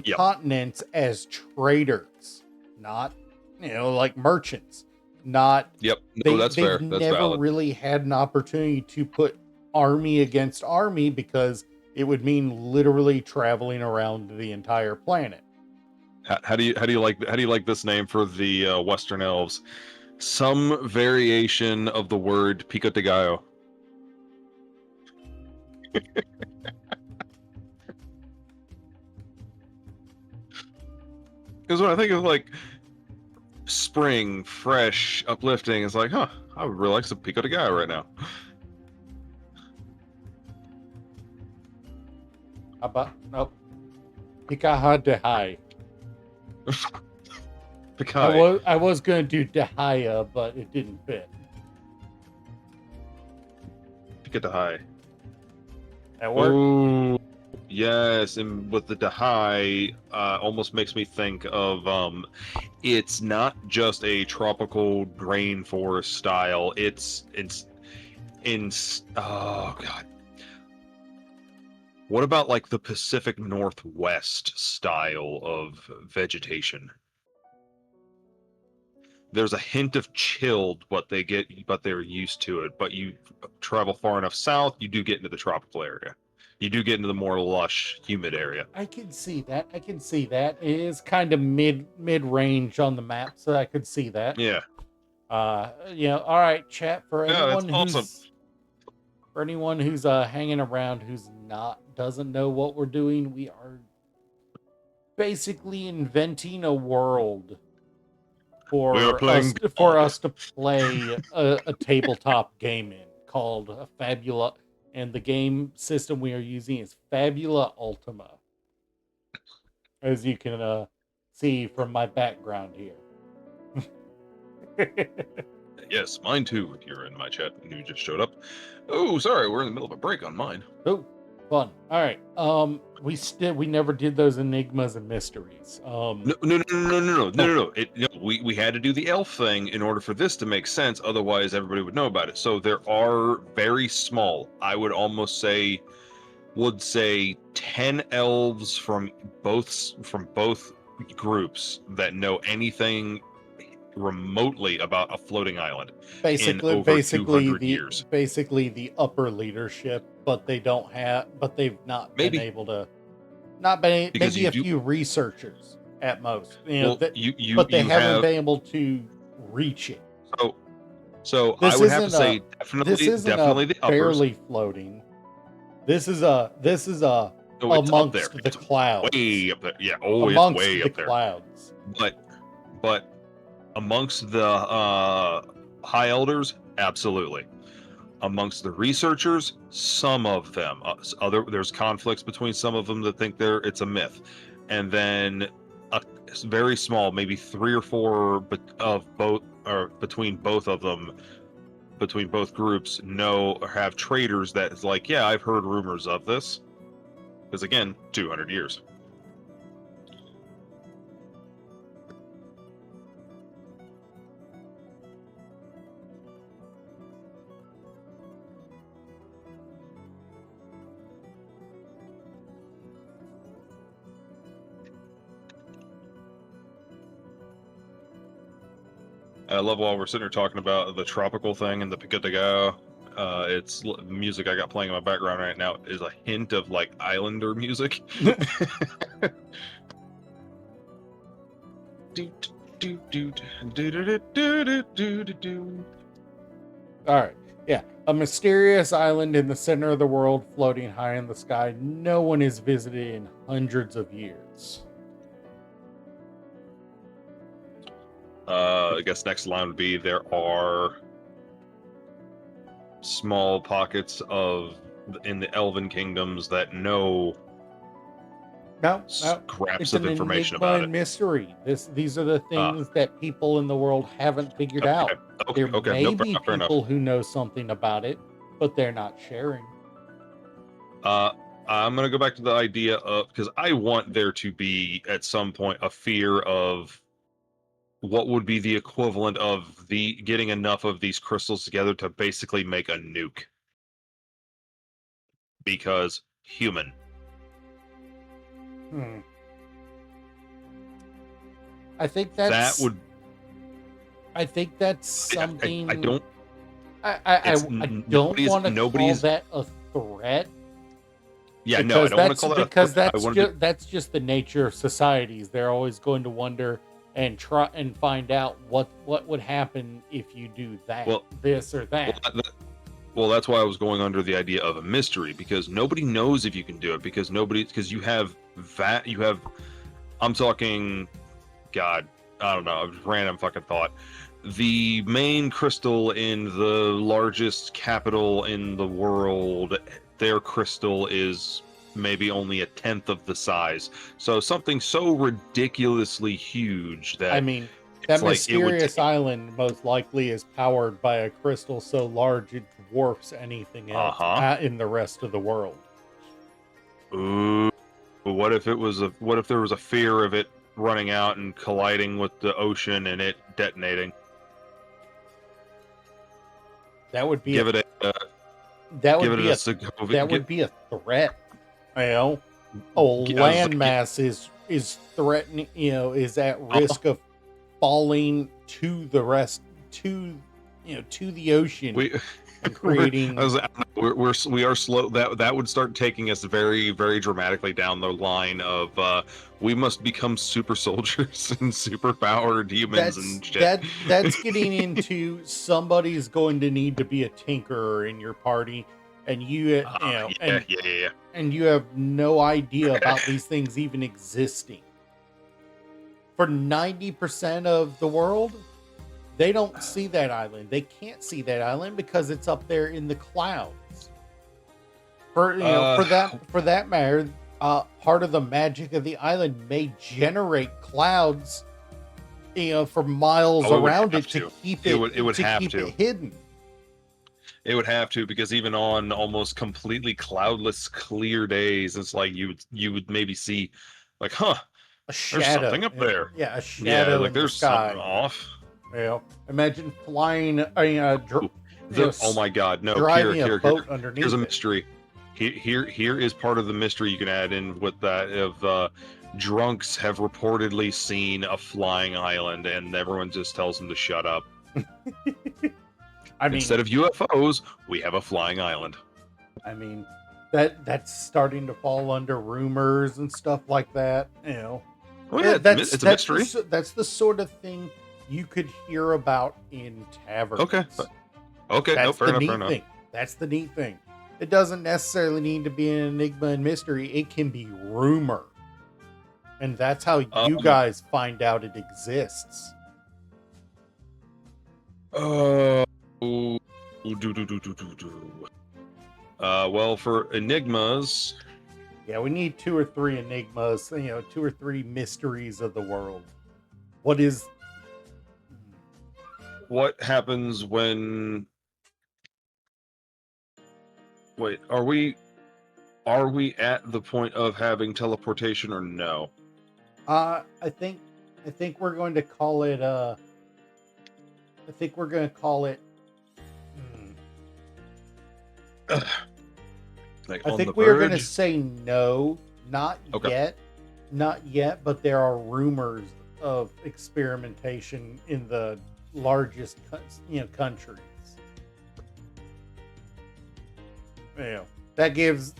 Yep, continents as traders, not like merchants. Not yep. No, they that's they've fair. That's never valid. really had an opportunity to put army against army because it would mean literally traveling around the entire planet. How do you like this name for the Western elves? Some variation of the word pico de gallo. Because when I think of like spring, fresh, uplifting, it's like, huh, I would really like some pico de gallo right now. How about nope? Pikaha Dehai. Pikai, I was gonna do Dehaya, but it didn't fit. pico de high. That worked. Oh, yes, and with the Dahai, almost makes me think of it's not just a tropical rainforest style. It's in oh god. What about like the Pacific Northwest style of vegetation? There's a hint of chilled, but they're used to it. But you travel far enough south, you do get into the tropical area. You do get into the more lush, humid area. I can see that. I can see that. It is kind of mid range on the map, so I could see that. Yeah, All right, chat. yeah, that's awesome. For anyone who's hanging around who's not doesn't know what we're doing, we are basically inventing a world We are for playing God. us to play a tabletop game in called Fabula, and the game system we are using is Fabula Ultima, as you can see from my background here. Yes, mine too. You're in my chat and you just showed up. Oh, sorry, we're in the middle of a break on mine. Oh, fun. All right. We never did those enigmas and mysteries. No. We had to do the elf thing in order for this to make sense. Otherwise, everybody would know about it. So there are very small. I would almost say 10 elves from both groups that know anything remotely about a floating island in over 200 years. Basically the upper leadership, but they've not been Maybe able to, not been because maybe you a do few researchers at most, well that, you but they you haven't have been able to reach it. so so I This would have to isn't a say definitely the uppers. barely floating. This is a No, it's up there. amongst the It's clouds. way up there. Yeah, oh, it's Amongst way the up there. clouds. But amongst the high elders, absolutely. Amongst the researchers, some of them, there's conflicts between some of them that think it's a myth, and then a very small, maybe 3 or 4, but of both or between both of them, between both groups, know or have traders that is like, yeah, I've heard rumors of this, because again, 200 years. I love while we're sitting here talking about the tropical thing and the Pico de Gallo. Music I got playing in my background right now is a hint of like Islander music. Doot, doot, doot, doot, doot, doot, doot. All right. Yeah. A mysterious island in the center of the world floating high in the sky. No one has visited in hundreds of years. I guess next line would be there are small pockets in the Elven kingdoms that know No, scraps it's of an information enigma about and it. mystery. These are the things that people in the world haven't figured Okay, out. okay, There okay. may No, be fair enough. people who know something about it, but they're not sharing. I'm gonna go back to the idea of, because I want there to be at some point a fear of what would be the equivalent of the getting enough of these crystals together to basically make a nuke. Because human. Hmm. I think That that's. would I think that's something. I don't I don't want to call nobody's that a threat. yeah, no, I Because don't want to call that a threat. I wanted to that's just the nature of societies. They're always going to wonder and try and find out what would happen if you do that, Well, this or that. well, that's why I was going under the idea of a mystery, because nobody knows if you can do it, because you have I'm talking, God, I don't know, a random fucking thought. The main crystal in the largest capital in the world, their crystal is maybe only a tenth of the size. So something so ridiculously huge I that mean, it's that like it would mysterious take. island most likely is powered by a crystal so large it dwarfs anything else Uh-huh. in the rest of the world. Ooh. But what if there was a fear of it running out and colliding with the ocean and it detonating? That would be Give it a that give would it be a a Segovia. that would be a threat. You know, a I was like, landmass is threatening. Is at risk of falling to the rest to the ocean we and I creating. was like, we are slow. That would start taking us very, very dramatically down the line of we must become super soldiers and super powered humans and shit. That's getting into somebody's going to need to be a tinkerer in your party, and Yeah, yeah, yeah. and you have no idea about these things even existing. For 90% of the world, they don't see that island. They can't see that island because it's up there in the clouds. For that matter, part of the magic of the island may generate clouds, for miles Oh, it would around have it to to. keep It would to have keep to. it hidden. It would have to, because even on almost completely cloudless, clear days, it's like you would maybe see, like, huh, A there's shadow, something up there. yeah, a Yeah, shadow like in the there's something sky. off. Imagine flying, Ooh, oh my God, no, driving a boat here's a underneath it. mystery. Here is part of the mystery you can add in with that of drunks have reportedly seen a flying island, and everyone just tells them to shut up. I mean, Instead of UFOs, we have a flying island. I mean, that's starting to fall under rumors and stuff like that. Oh yeah, it's a mystery. That's the sort of thing you could hear about in taverns. Okay, okay, no, That's fair the enough, fair neat enough. thing. That's the neat thing. It doesn't necessarily need to be an enigma and mystery. It can be rumor. And that's how you guys find out it exists. Well, for enigmas, Yeah, we need 2 or 3 enigmas, 2 or 3 mysteries of the world. What is what happens when? Wait, are we at the point of having teleportation or no? I think we're going to call it I think we're going to call it Like I on think the we are going to verge? say no, not Okay. yet. Not yet, but there are rumors of experimentation in the largest countries. That gives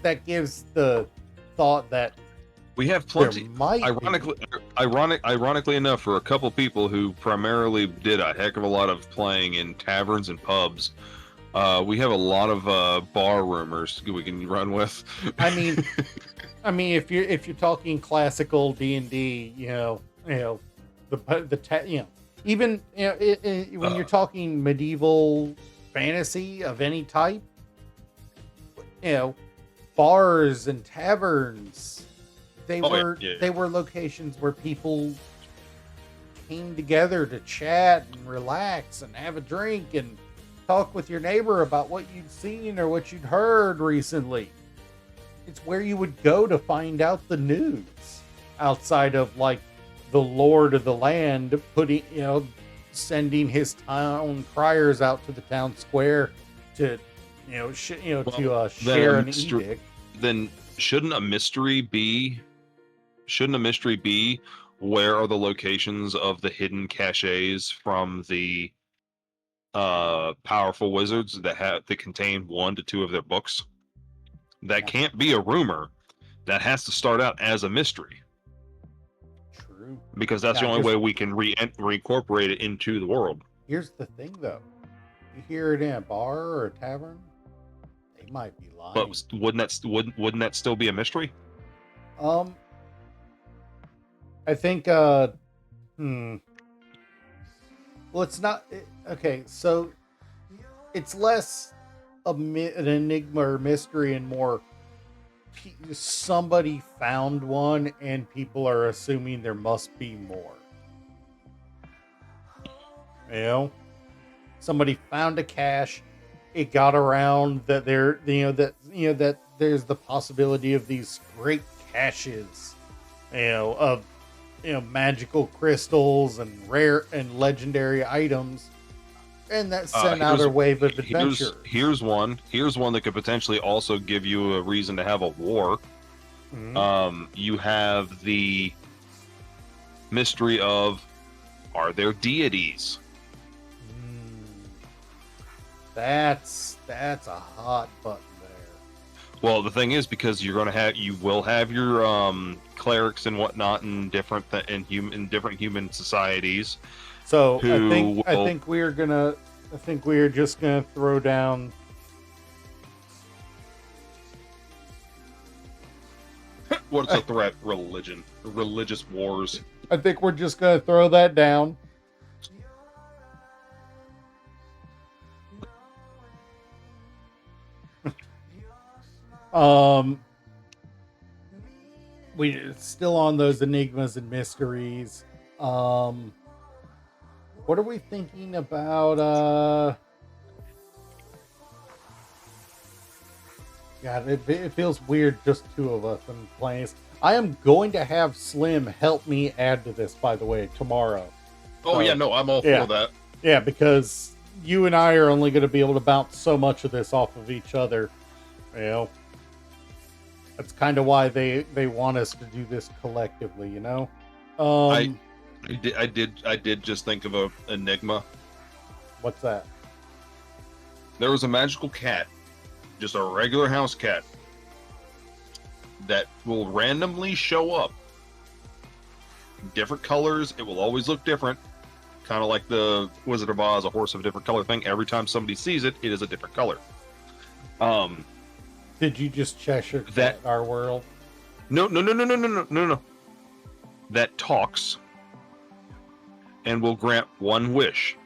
the thought that We have there plenty. might Ironically enough, for a couple people who primarily did a heck of a lot of playing in taverns and pubs, we have a lot of bar rumors we can run with. I mean, if you're talking classical D&D, even when you're talking medieval fantasy of any type, bars and taverns, they were locations where people came together to chat and relax and have a drink and talk with your neighbor about what you'd seen or what you'd heard recently. It's where you would go to find out the news, outside of like the lord of the land sending his town criers out to the town square to share an edict. Then shouldn't a mystery be where are the locations of the hidden caches from the powerful wizards that contain 1 to 2 of their books? That can't be a rumor. That has to start out as a mystery. True. Because that's the only way we can reincorporate it into the world. Here's the thing, though. You hear it in a bar or a tavern, they might be lying. But wouldn't that still be a mystery? I think well, it's not okay, so it's less an enigma or mystery and more somebody found one and people are assuming there must be more. Somebody found a cache, it got around that that there's the possibility of these great caches of magical crystals and rare and legendary items, and that sent out a wave of adventure. Here's one that could potentially also give you a reason to have a war. Mm-hmm. You have the mystery of, are there deities? That's a hot button there. Well, the thing is, because you will have your clerics and whatnot in different human societies. So I think we are just gonna throw down. What's a threat? Religious wars. I think we're just gonna throw that down. We still on those enigmas and mysteries. What are we thinking about? God, it feels weird just 2 of us and playing. I am going to have Slim help me add to this, by the way, tomorrow. Oh, yeah, no, I'm all for that. Yeah, because you and I are only going to be able to bounce so much of this off of each other. That's kind of why they want us to do this collectively, I did just think of a enigma. What's that? There was a magical cat, just a regular house cat, that will randomly show up. Different colors, it will always look different. Kind of like the Wizard of Oz, a horse of a different color thing. Every time somebody sees it, it is a different color. Did you just Cheshire that our world? No. That talks and will grant 1 wish.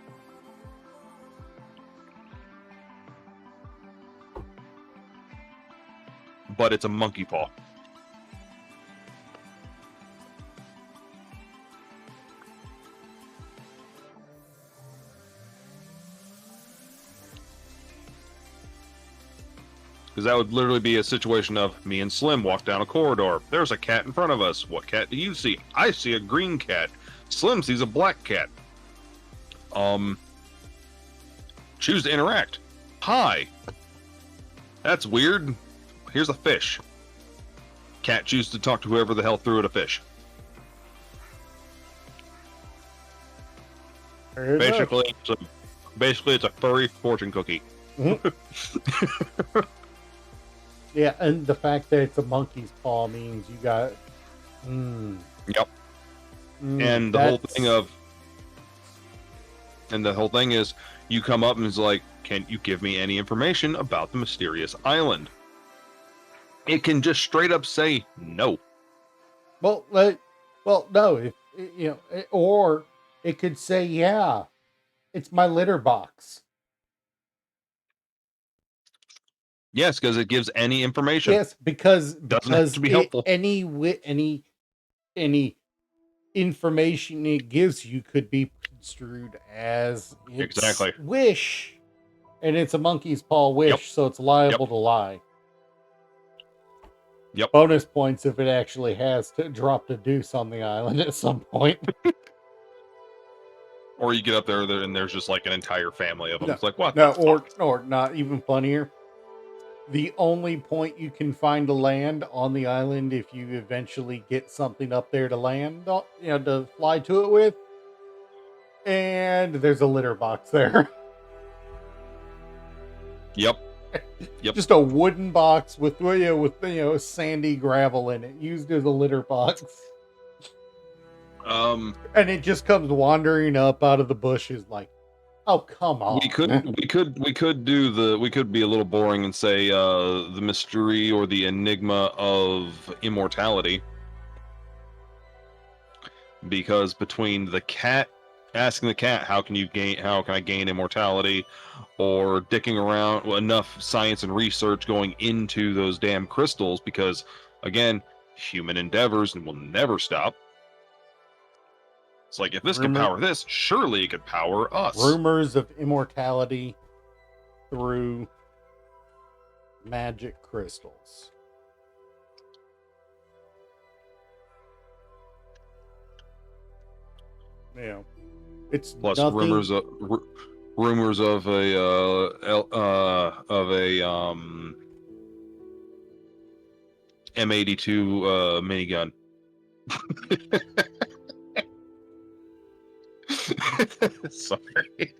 But it's a monkey paw. Because that would literally be a situation of me and Slim walk down a corridor. There's a cat in front of us. What cat do you see? I see a green cat. Slim sees a black cat. Choose to interact. Hi. That's weird. Here's a fish. Cat chooses to talk to whoever the hell threw it a fish. Very much. Basically, it's a furry fortune cookie. Mhm. Yeah, and the fact that it's a monkey's paw means you got. Yep. And the whole thing is, you come up and it's like, can you give me any information about the mysterious island? It can just straight up say no. Well, no. If or it could say, "Yeah, it's my litter box." Yes, because it gives any information. Yes, because Doesn't have to be helpful. any information it gives you could be construed as its Exactly. wish, and it's a monkey's paw wish, Yep. so it's liable to lie. Yep. Bonus points if it actually has to drop a deuce on the island at some point. Or you get up there and there's just like an entire family of them. No, It's like, what no, the fuck? or not even funnier. The only point you can find to land on the island, if you eventually get something up there to land, to fly to it with, and there's a litter box there. Yep. Yep. Just a wooden box with sandy gravel in it, used as a litter box. And it just comes wandering up out of the bushes like, oh, come on. We could be a little boring and say the mystery or the enigma of immortality, because between the cat asking the cat how can I gain immortality, or dicking around enough science and research going into those damn crystals, because again, human endeavors will never stop. It's like, if this could power this, surely it could power us. Rumors of immortality through magic crystals. Yeah, it's Plus nothing... rumors of a M82 minigun. Sorry.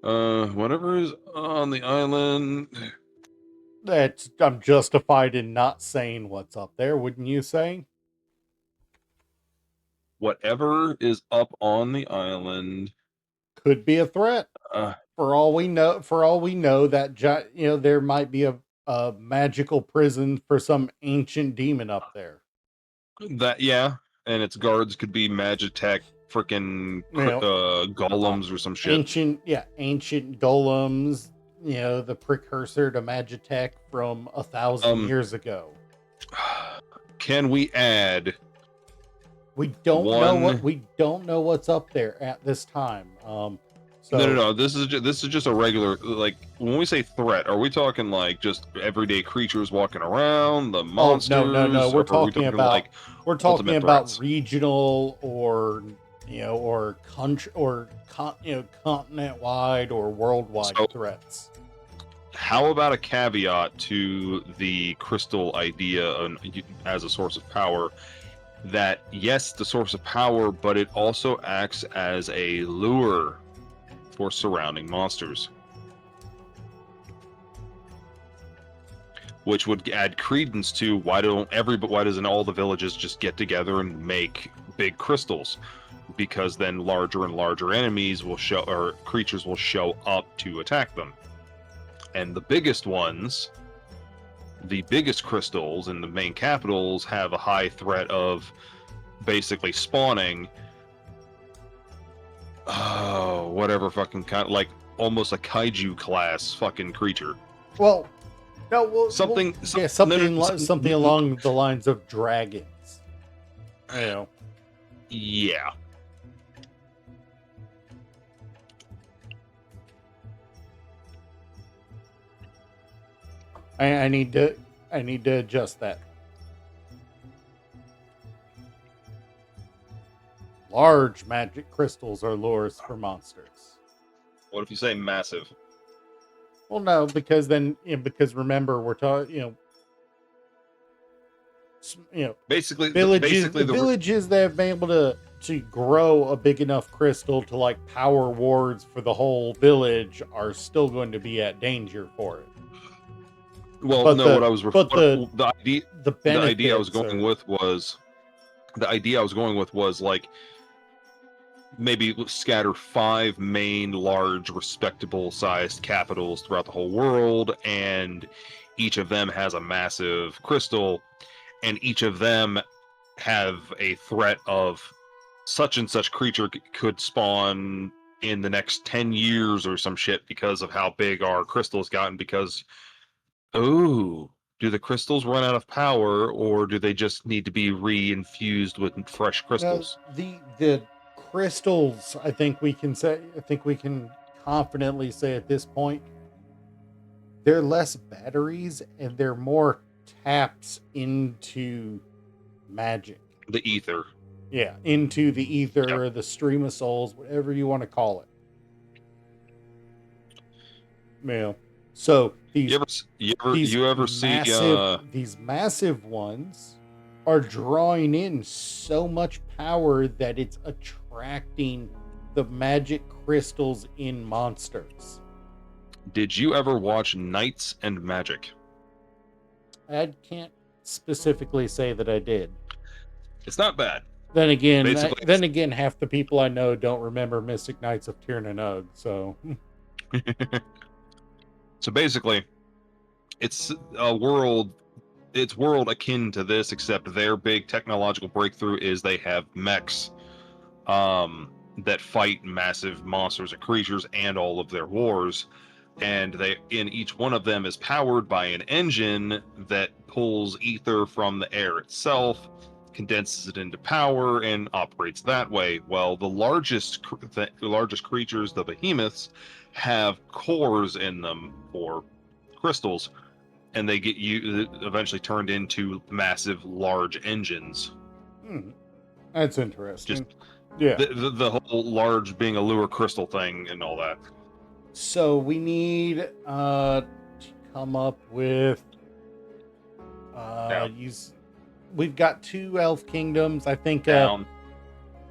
Whatever is on the island. I'm justified in not saying what's up there, wouldn't you say? Whatever is up on the island could be a threat. For all we know, that there might be a magical prison for some ancient demon up there. And its guards could be Magitech freaking golems or some shit. Ancient golems, the precursor to Magitech from 1,000 years ago. Can we add? We don't know what's up there at this time. No. This is just a regular, like, when we say threat, are we talking like just everyday creatures walking around, the monsters? No. We're talking about threats? Regional or country or continent wide or worldwide threats. How about a caveat to the crystal idea as a source of power? That yes, the source of power, but it also acts as a lure for surrounding monsters, which would add credence to why doesn't all the villages just get together and make big crystals? Because then larger and larger enemies creatures will show up to attack them, and the biggest crystals in the main capitals have a high threat of basically spawning whatever fucking kind, like almost a kaiju class fucking creature. Well, no, something along the lines of dragons. Yeah. I need to adjust that. Large magic crystals are lures for monsters. What if you say massive? Well, no, because remember, we're talking, Basically, villages, basically the villages that have been able to grow a big enough crystal to like power wards for the whole village are still going to be at danger for it. well, But no, the what I was but the the idea the the idea I was benefits going are with was like maybe scatter 5 main large respectable sized capitals throughout the whole world, and each of them has a massive crystal, and each of them have a threat of such and such creature could spawn in the next 10 years or some shit because of how big our crystal's gotten. Because, oh, do the crystals run out of power, or do they just need to be re-infused with fresh now crystals? the crystals. I think we can confidently say at this point they're less batteries and they're more taps into magic. The ether. Yeah, into the ether Yep. or the stream of souls, whatever you want to call it. Yeah. So You ever see these massive ones are drawing in so much power that it's attracting the magic crystals in monsters. did you ever watch Knights and Magic? I can't specifically say that I did. It's not bad. Then again, half the people I know don't remember Mystic Knights of Tir na Nog. So, So basically, it's world akin to this, except their big technological breakthrough is they have mechs that fight massive monsters and creatures and all of their wars, and each one of them is powered by an engine that pulls ether from the air itself, condenses it into power, and operates that way. Well, the largest creatures, the behemoths, have cores in them for crystals, and they get eventually turned into massive, large engines. that's interesting. Just Yeah. the whole large being a lure crystal thing and all that. So we need to come up with Down. we've got 2 elf kingdoms. I think Down.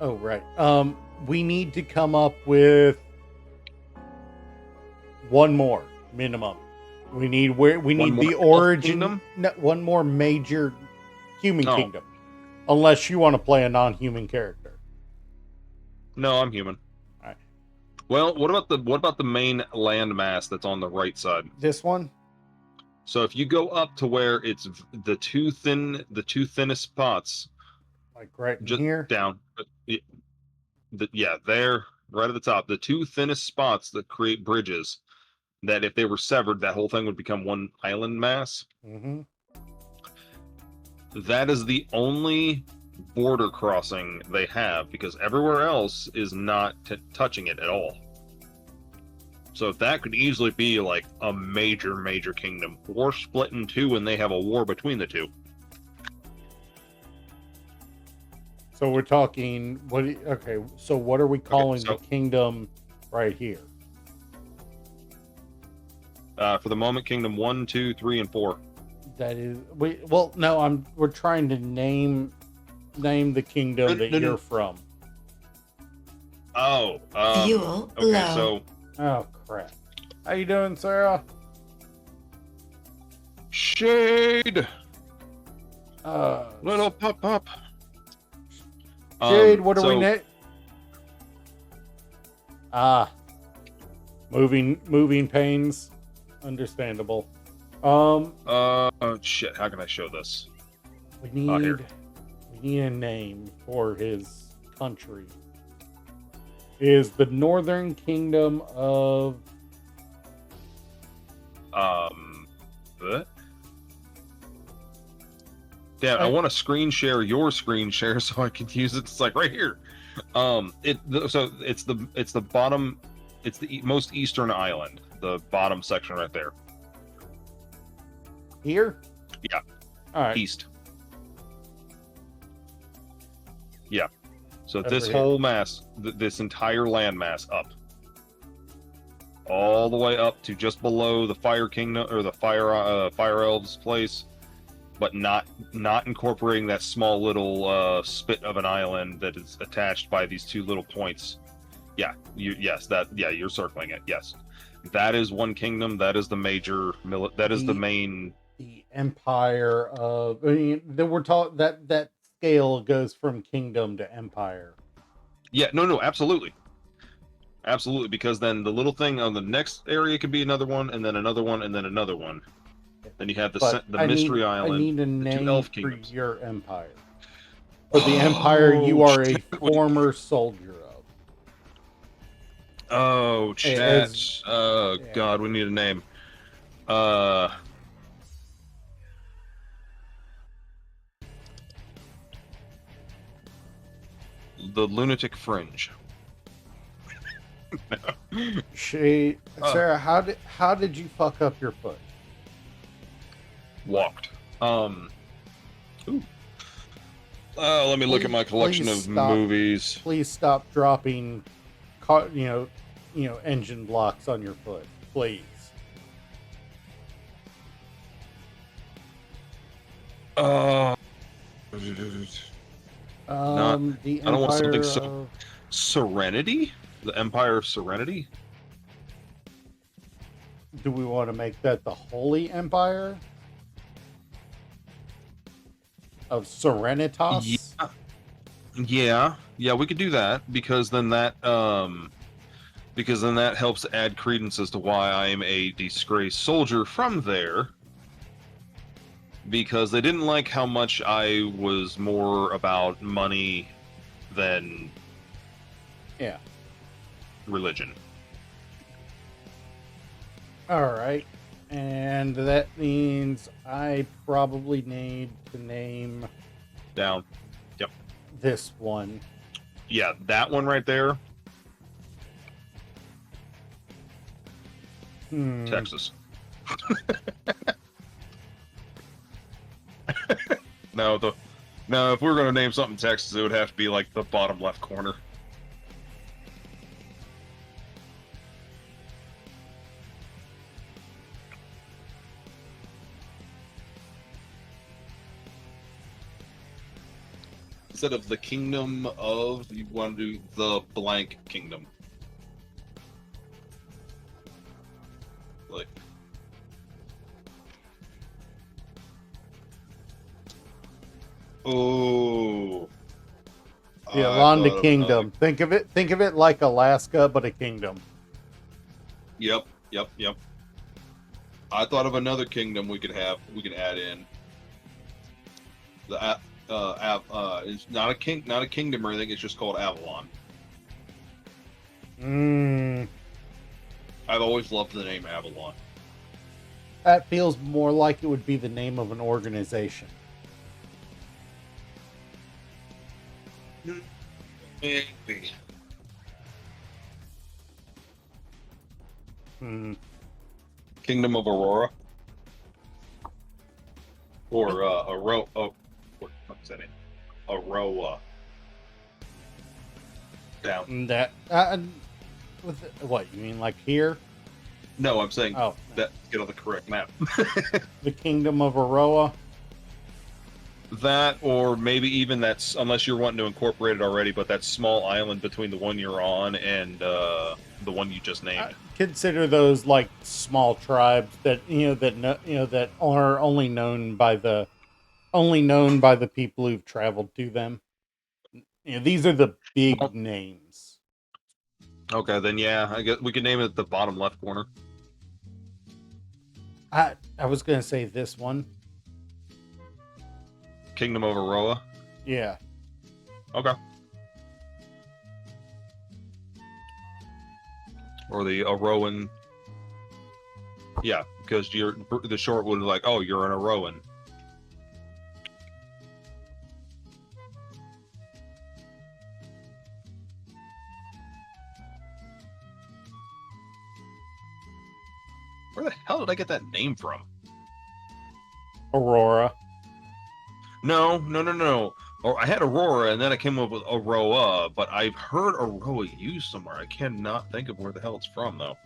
oh right. We need to come up with one more minimum. We need the origin kingdom? no, one more major human No. kingdom. Unless you want to play a non-human character. No, I'm human. All right. Well, what about the main landmass that's on the right side? This one? So if you go up to where it's the two thinnest spots, Like right in just here? down, there, right at the top, the 2 thinnest spots that create bridges, that if they were severed, that whole thing would become one island mass. Mm-hmm. That is the only border crossing they have, because everywhere else is not touching it at all. So that could easily be like a major kingdom, or split in 2 and they have a war between the 2. So we're talking okay, so what are we calling so- the kingdom right here? For the moment, kingdom 1, 2, 3, and 4. That is we're trying to name the kingdom that you're from. Oh, Fuel okay, low. so Oh crap. How you doing, Sarah? Shade, little pop. Jade, what are we so- next? Moving pains. Understandable. Shit, how can I show this? We here. need a name for his country. Is the Northern Kingdom of What? Damn, I want to screen share your screen share so I can use it. It's like right here. So it's the bottom. It's the most eastern island, the bottom section right there. here? Yeah. All right. East. Yeah. So Over this here. whole mass, this entire land mass up, all the way up to just below the Fire Kingdom or the Fire Elves place, but not incorporating that small little spit of an island that is attached by these two little points. Yeah, you're circling it. Yes, that is one kingdom. That is the major. That is the The main. the empire of, I mean, that we're taught that scale goes from kingdom to empire. Yeah, no, absolutely, absolutely. Because then the little thing on the next area could be another one, and then another one, and then another one. Then you have But the mystery I island, need a the two name elf for kingdoms. your empire. For the empire you are a former soldier of. Oh, As chat. Oh yeah. God, we need a name. Uh, the Lunatic Fringe. Sarah, how did you fuck up your foot? Walked. Ooh. Let me look at my collection of movies. Please stop dropping, engine blocks on your foot, please. Uh, not. The I don't want something Empire so. of Serenity? The Empire of Serenity? Do we want to make that the Holy Empire of Serenitas? Yeah, we could do that because then that helps add credence as to why I am a disgraced soldier from there. Because they didn't like how much I was more about money than religion. All right. And that means I probably need to name Down. Yep. this one. Yeah, that one right there. Texas. No, if we were going to name something Texas, it would have to be like the bottom left corner. Instead of the kingdom of, you want to do the blank kingdom. Like, oh, The Alonda Kingdom. Think of it like Alaska, but a kingdom. Yep. I thought of another kingdom we could add in. It's not a kingdom or anything. It's just called Avalon. I've always loved the name Avalon. That feels more like it would be the name of an organization. Maybe. Kingdom of Aurora. Or Aurora. Oh, what's that name? Aurora. Down. That what you mean, like here? No, I'm saying that get on the correct map. The Kingdom of Aurora. That, or maybe even that's, unless you're wanting to incorporate it already, but that small island between the one you're on and the one you just named. Consider those like small tribes that that are only known by the people who've traveled to them. These are the big names. Okay, then yeah, I guess we can name it the bottom left corner. I was gonna say this one. Kingdom of Aroa? Yeah. Okay. Or the Aroan. Yeah, because the short would be like, oh, you're an Aroan. Where the hell did I get that name from? Aurora. No. Or I had Aurora, and then I came up with Aroa, but I've heard Aroa used somewhere. I cannot think of where the hell it's from, though.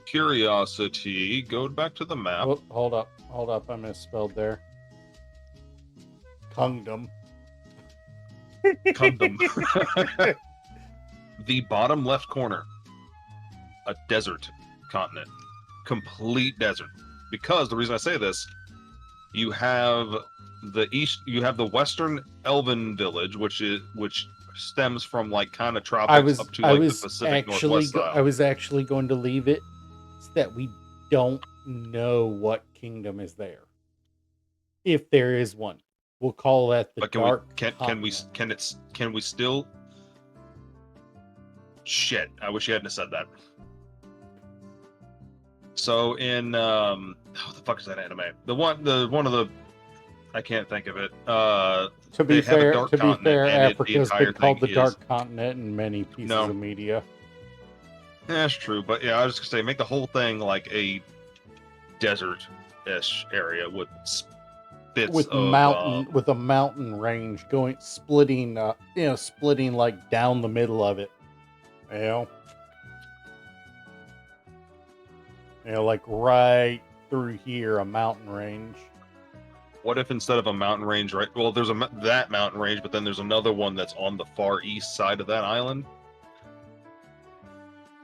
curiosity, go back to the map. Oh, hold up, I misspelled there. Kingdom. Kingdom. The bottom left corner, a desert continent, complete desert. Because the reason I say this, you have the Western Elven village, which stems from like kind of tropics up to like the Pacific Northwest style. I was actually going to leave it so that we don't know what kingdom is there. If there is one, we'll call that the dark. Can we still? Shit! I wish you hadn't said that. So in what the fuck is that anime? The one of the I can't think of it. To be fair, Africa's been called the Dark Continent in many pieces of media. That's true, but yeah, I was just gonna say, make the whole thing like a desert-ish area with bits of with a mountain range splitting like down the middle of it. You know, like right through here, a mountain range. What if instead of a mountain range, right? Well, there's that mountain range, but then there's another one that's on the far east side of that island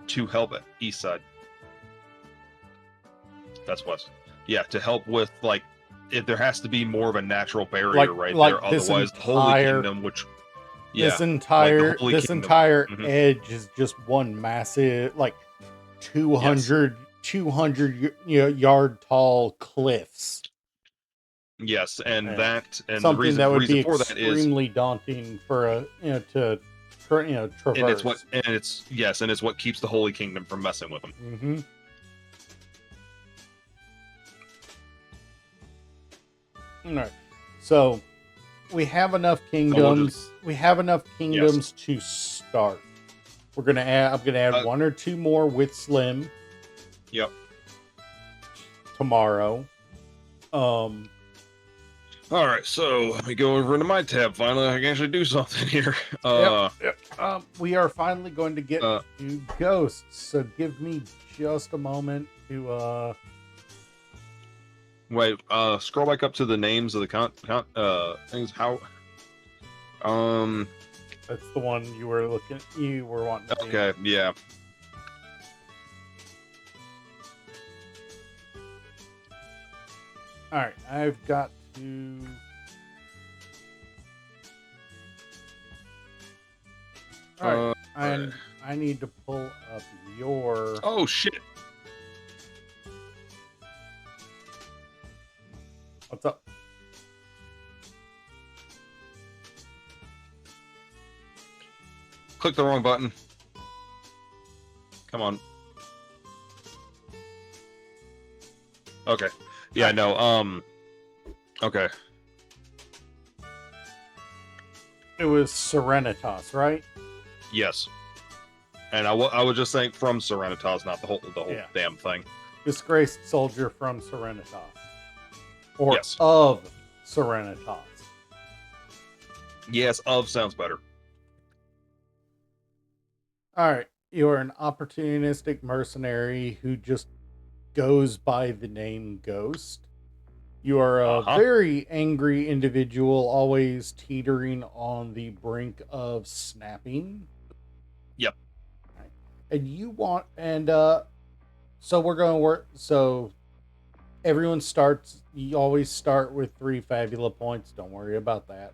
to help it. East side. That's west. Yeah, to help with like if there has to be more of a natural barrier there. Otherwise, the Holy Kingdom, which this entire edge is just one massive like 200 yard tall cliffs. Yes, and something the reason, that would be extremely daunting for traverse. And it's what keeps the Holy Kingdom from messing with them. Mm-hmm. All right, so we have enough kingdoms. To start. I'm gonna add one or two more with Slim. Yep. Tomorrow. All right, so let me go over into my tab. Finally, I can actually do something here. Yep. We are finally going to get to ghosts. So give me just a moment to. Wait. Scroll back up to the names of the things. How? That's the one you were wanting to see. Okay. Yeah. All right. I've got to. All right. I need to pull up your. Oh shit! What's up? Click the wrong button. Come on. Okay. Yeah, no. Okay. It was Serenitas, right? Yes. And I was just saying from Serenitas, not the whole damn thing. Disgraced soldier from Serenitas. Or of Serenitas. Yes, of sounds better. Alright. You're an opportunistic mercenary who just goes by the name Ghost. You are a very angry individual, always teetering on the brink of snapping. Yep. Right. And so we're going to work. So everyone starts. You always start with 3 Fabula points. Don't worry about that.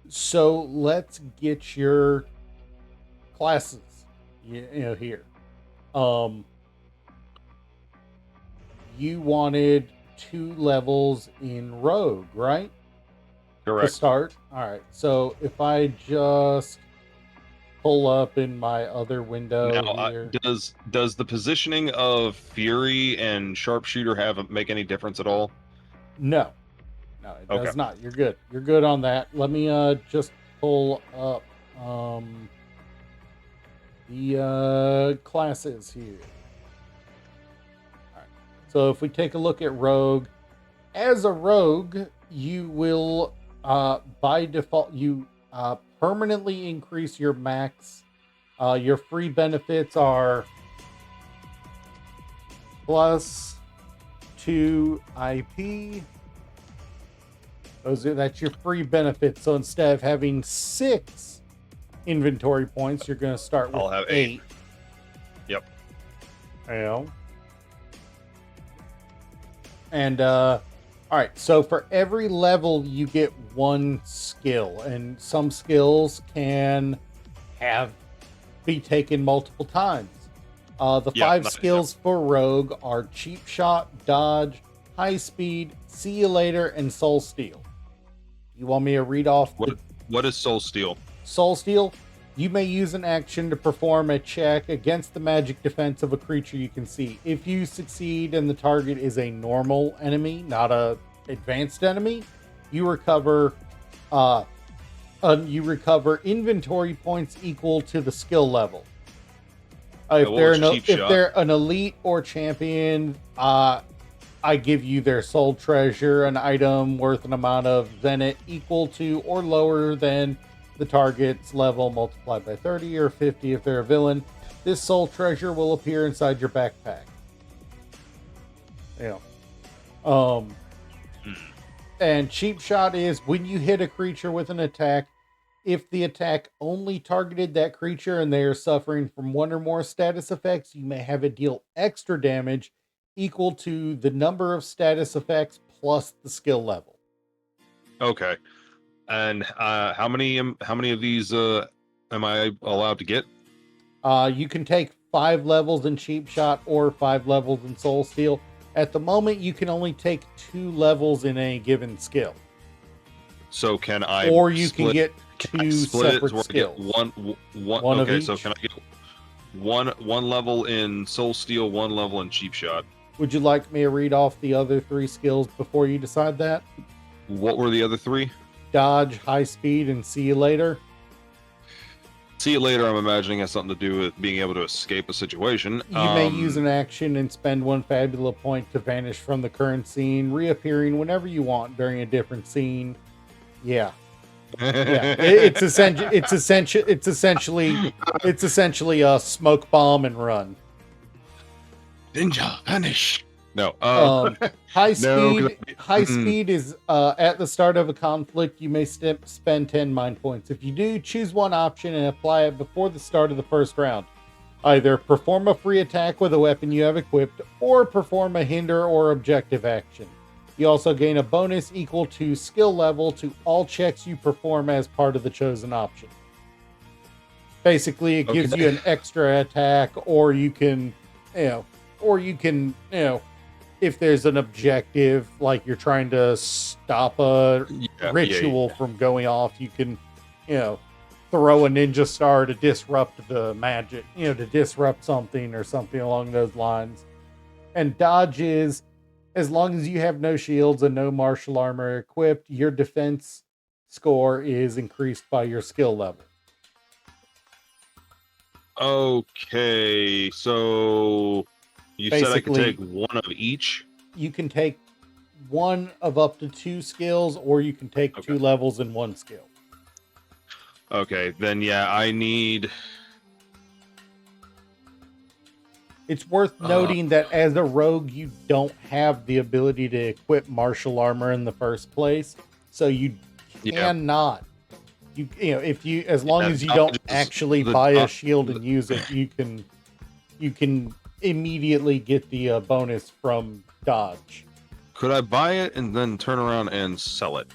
So let's get your classes. Here. You wanted 2 levels in Rogue, right? Correct. To start. All right. So if I just pull up in my other window here. Does the positioning of Fury and Sharpshooter make any difference at all? No, it does not. You're good. You're good on that. Let me just pull up the classes here. So if we take a look at Rogue, as a Rogue, you will, by default, permanently increase your max. Your free benefits are plus 2 IP. That's your free benefit. So instead of having 6 inventory points, you're going to start with I'll have 8. Yep. And all right, so for every level you get 1 skill, and some skills can be taken multiple times. The 5 skills for Rogue are Cheap Shot, Dodge, High Speed, See You Later, and Soul Steal. You want me to read off what is Soul Steal? Soul Steal? You may use an action to perform a check against the magic defense of a creature you can see. If you succeed and the target is a normal enemy, not a advanced enemy, you recover inventory points equal to the skill level. If they're an elite or champion, I give you their soul treasure, an item worth an amount of Zenith equal to or lower than the target's level multiplied by 30 or 50 if they're a villain. This soul treasure will appear inside your backpack. And Cheap Shot is when you hit a creature with an attack, if the attack only targeted that creature and they are suffering from 1 or more status effects, you may have it deal extra damage equal to the number of status effects plus the skill level. Okay. And how many of these am I allowed to get? You can take 5 levels in Cheap Shot or 5 levels in Soul Steal. At the moment, you can only take 2 levels in a given skill. So can I? Or you can get 2 separate skills. One. Okay, so can I get one level in Soul Steal, 1 level in Cheap Shot? Would you like me to read off the other 3 skills before you decide that? What were the other 3? Dodge, High Speed, and See You Later. See You Later, I'm imagining, has something to do with being able to escape a situation. You may use an action and spend 1 fabula point to vanish from the current scene, reappearing whenever you want during a different scene. Yeah. It's essentially a smoke bomb and run. Ninja vanish. No. High speed is at the start of a conflict. You may spend 10 mind points. If you do, choose one option and apply it before the start of the first round. Either perform a free attack with a weapon you have equipped, or perform a hinder or objective action. You also gain a bonus equal to skill level to all checks you perform as part of the chosen option. Basically, it gives you an extra attack, or you can, if there's an objective, like you're trying to stop a ritual from going off, you can, throw a ninja star to disrupt the magic, to disrupt something or something along those lines. And dodge is, as long as you have no shields and no martial armor equipped, your defense score is increased by your skill level. Okay, so you said I could take 1 of each? You can take 1 of up to 2 skills, or you can take 2 levels in 1 skill. Okay, then I need... It's worth noting that as a rogue, you don't have the ability to equip martial armor in the first place, so you cannot. As long as you don't actually buy a shield and use it, you can immediately get the bonus from dodge. Could I buy it and then turn around and sell it?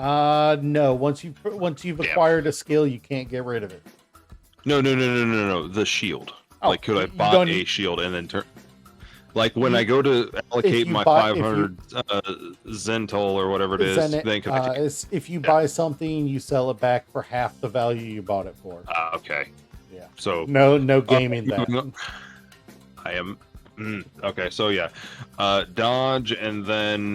No. Once you've acquired a skill, you can't get rid of it. No. The shield. Like, could I buy a shield and then turn? Like, when I go to allocate my 500 Zentol or whatever it is, then could I if you buy something, you sell it back for half the value you bought it for. Okay. Yeah. So no game in that. I am. Okay, so dodge and then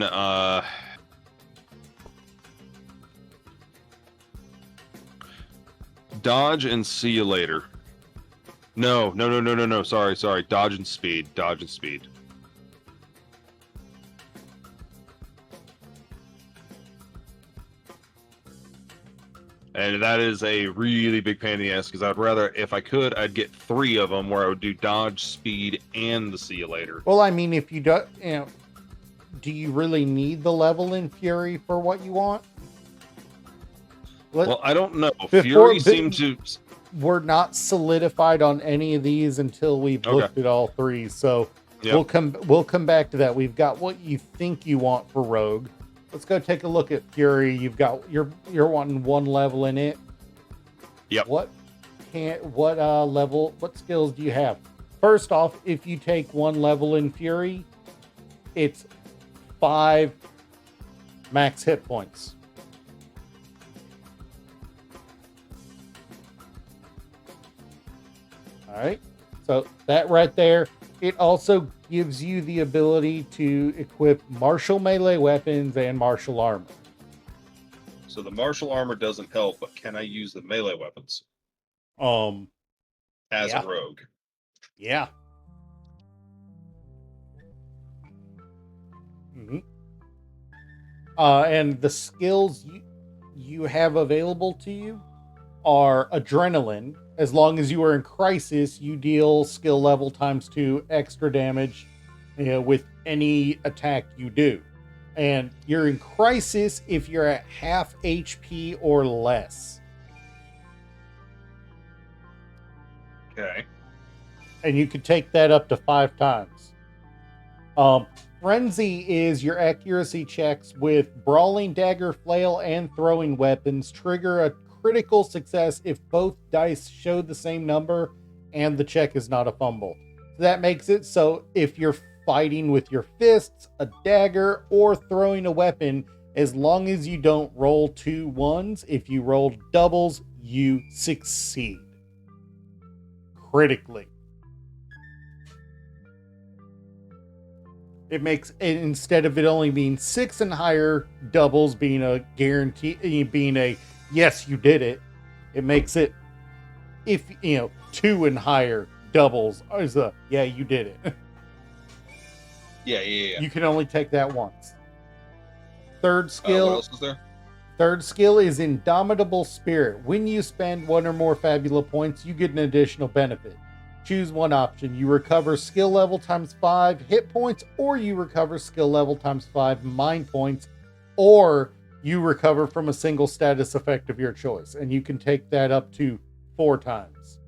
dodge and see you later. No. Sorry. Dodge and speed. And that is a really big pain in the ass because I'd rather, if I could, I'd get 3 of them where I would do dodge, speed, and the see you later. Well, I mean, if you do, do you really need the level in Fury for what you want? Well, I don't know. Before- Fury seemed to. We're not solidified on any of these until we've Okay. looked at all 3. So Yep. we'll come back to that. We've got what you think you want for Rogue. Let's go take a look at Fury. You're wanting 1 level in it. Yep. What skills do you have? First off, if you take 1 level in Fury, it's 5 max hit points. All right. So that right there, it also gives you the ability to equip martial melee weapons and martial armor. So the martial armor doesn't help, but can I use the melee weapons as Yeah. a rogue? Yeah. Mm-hmm. And the skills you have available to you are adrenaline. As long as you are in crisis, you deal skill level ×2 extra damage, with any attack you do. And you're in crisis if you're at half HP or less. Okay. And you could take that up to 5 times. Frenzy is your accuracy checks with brawling, dagger, flail, and throwing weapons trigger a critical success if both dice show the same number and the check is not a fumble. So that makes it so if you're fighting with your fists, a dagger, or throwing a weapon, as long as you don't roll 2 1s, if you roll doubles, you succeed critically. It makes it, instead of it only being 6 and higher, doubles being a guarantee, being a yes, you did it. It makes it, if 2 and higher, doubles is a yeah, you did it. Yeah. You can only take that once. Third What skill. else is there? Third skill is Indomitable Spirit. When you spend 1 or more Fabula points, you get an additional benefit. Choose one option. You recover skill level ×5 hit points, or you recover skill level ×5 mind points, or you recover from a single status effect of your choice. And you can take that up to 4 times.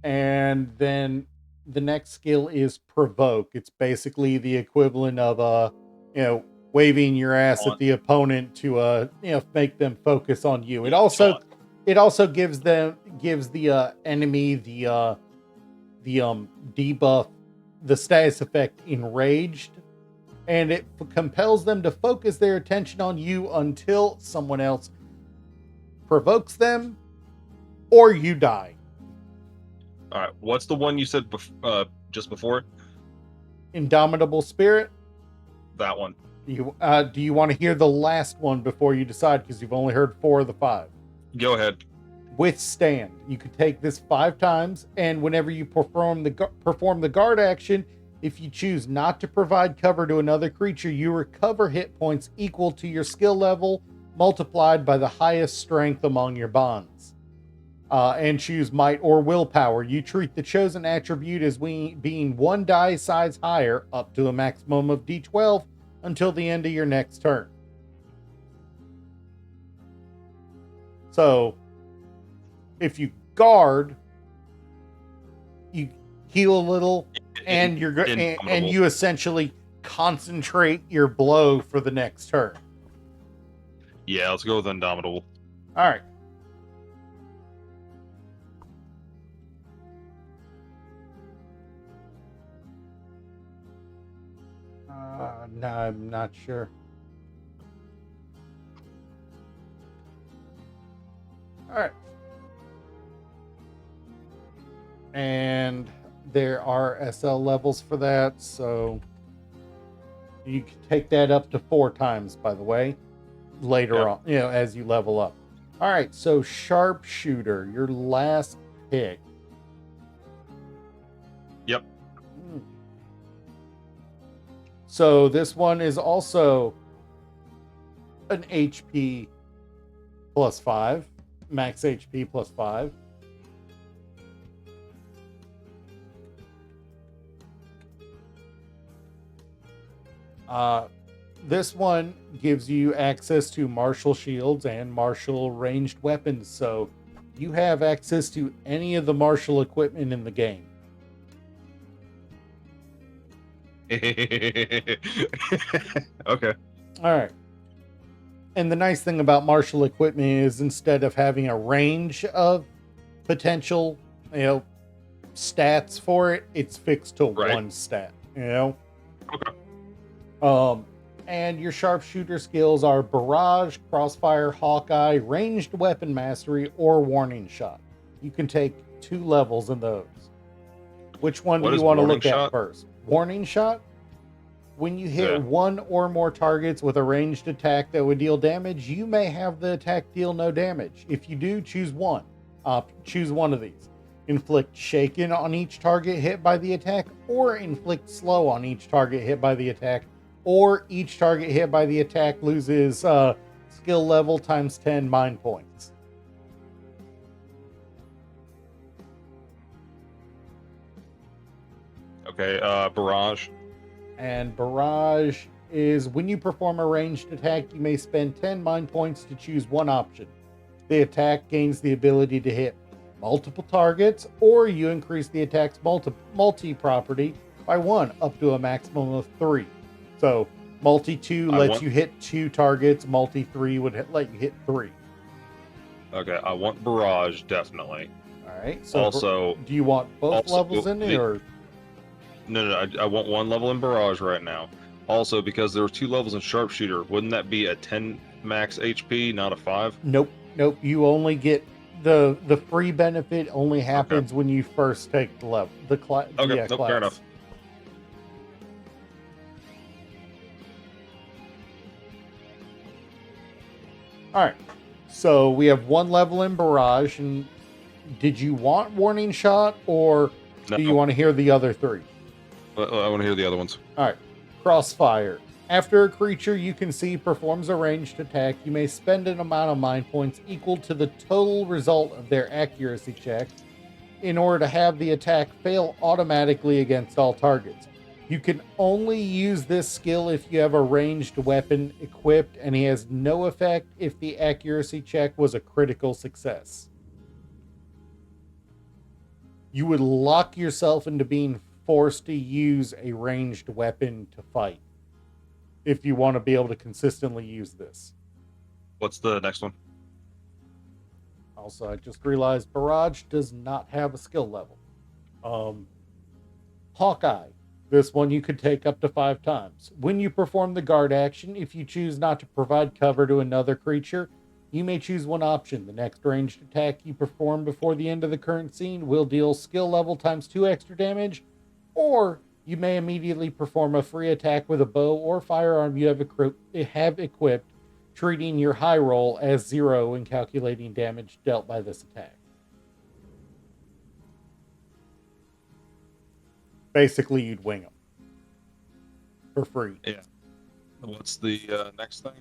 And then the next skill is Provoke. It's basically the equivalent of waving your ass at the opponent to make them focus on you. It also gives the enemy the debuff, the status effect Enraged, and it compels them to focus their attention on you until someone else provokes them or you die. All right. What's the one you said just before? Indomitable Spirit. That one. Do you want to hear the last one before you decide? Because you've only heard 4 of the 5. Go ahead. Withstand. You could take this 5 times, and whenever you perform the guard action, if you choose not to provide cover to another creature, you recover hit points equal to your skill level multiplied by the highest strength among your bonds. And choose might or willpower. You treat the chosen attribute as being 1 die size higher, up to a maximum of D12, until the end of your next turn. So, if you guard, you heal a little, and you essentially concentrate your blow for the next turn. Yeah, let's go with Indomitable. All right. No, I'm not sure. All right. And there are SL levels for that, so you can take that up to 4 times, by the way, later on, as you level up. All right, so Sharpshooter, your last pick. Yep. So this one is also an HP plus 5, max HP plus 5. This one gives you access to martial shields and martial ranged weapons, so you have access to any of the martial equipment in the game. Okay. All right. And the nice thing about martial equipment is instead of having a range of potential, stats for it, it's fixed to Right. one stat, Okay. And your sharpshooter skills are barrage, crossfire, Hawkeye, ranged weapon mastery, or warning shot. You can take 2 levels in those. Which one What do is you want to warning look shot? at first? Warning shot? When you hit Yeah. 1 or more targets with a ranged attack that would deal damage, you may have the attack deal no damage. If you do, choose one. Choose one of these. Inflict shaken on each target hit by the attack, or inflict slow on each target hit by the attack, or each target hit by the attack loses skill level times 10 mind points. Okay. Barrage. And barrage is when you perform a ranged attack, you may spend 10 mind points to choose one option. The attack gains the ability to hit multiple targets, or you increase the attack's multi-property by 1 up to a maximum of 3. So multi-2 lets you hit 2 targets, multi-3 would let you hit 3. Okay, I want barrage definitely. All right. So Also, do you want both also, levels in there? Or no, I want 1 level in barrage right now. Also, because there were 2 levels in sharpshooter, wouldn't that be a 10 max HP, not a 5? Nope. You only get the free benefit only happens when you first take the level. Okay, nope, class. fair enough. All right. So we have 1 level in barrage, and did you want warning shot, or No, do you want to hear the other 3? I want to hear the other ones. All right. Crossfire. After a creature you can see performs a ranged attack, you may spend an amount of mind points equal to the total result of their accuracy check in order to have the attack fail automatically against all targets. You can only use this skill if you have a ranged weapon equipped, and he has no effect if the accuracy check was a critical success. You would lock yourself into being forced to use a ranged weapon to fight if you want to be able to consistently use this. What's the next one? Also, I just realized barrage does not have a skill level. Hawkeye. This one you could take up to 5 times. When you perform the guard action, if you choose not to provide cover to another creature, you may choose one option. The next ranged attack you perform before the end of the current scene will deal skill level times 2 extra damage, or you may immediately perform a free attack with a bow or firearm you have equipped, treating your high roll as 0 in calculating damage dealt by this attack. Basically, you'd wing them for free. Yeah. What's the next thing?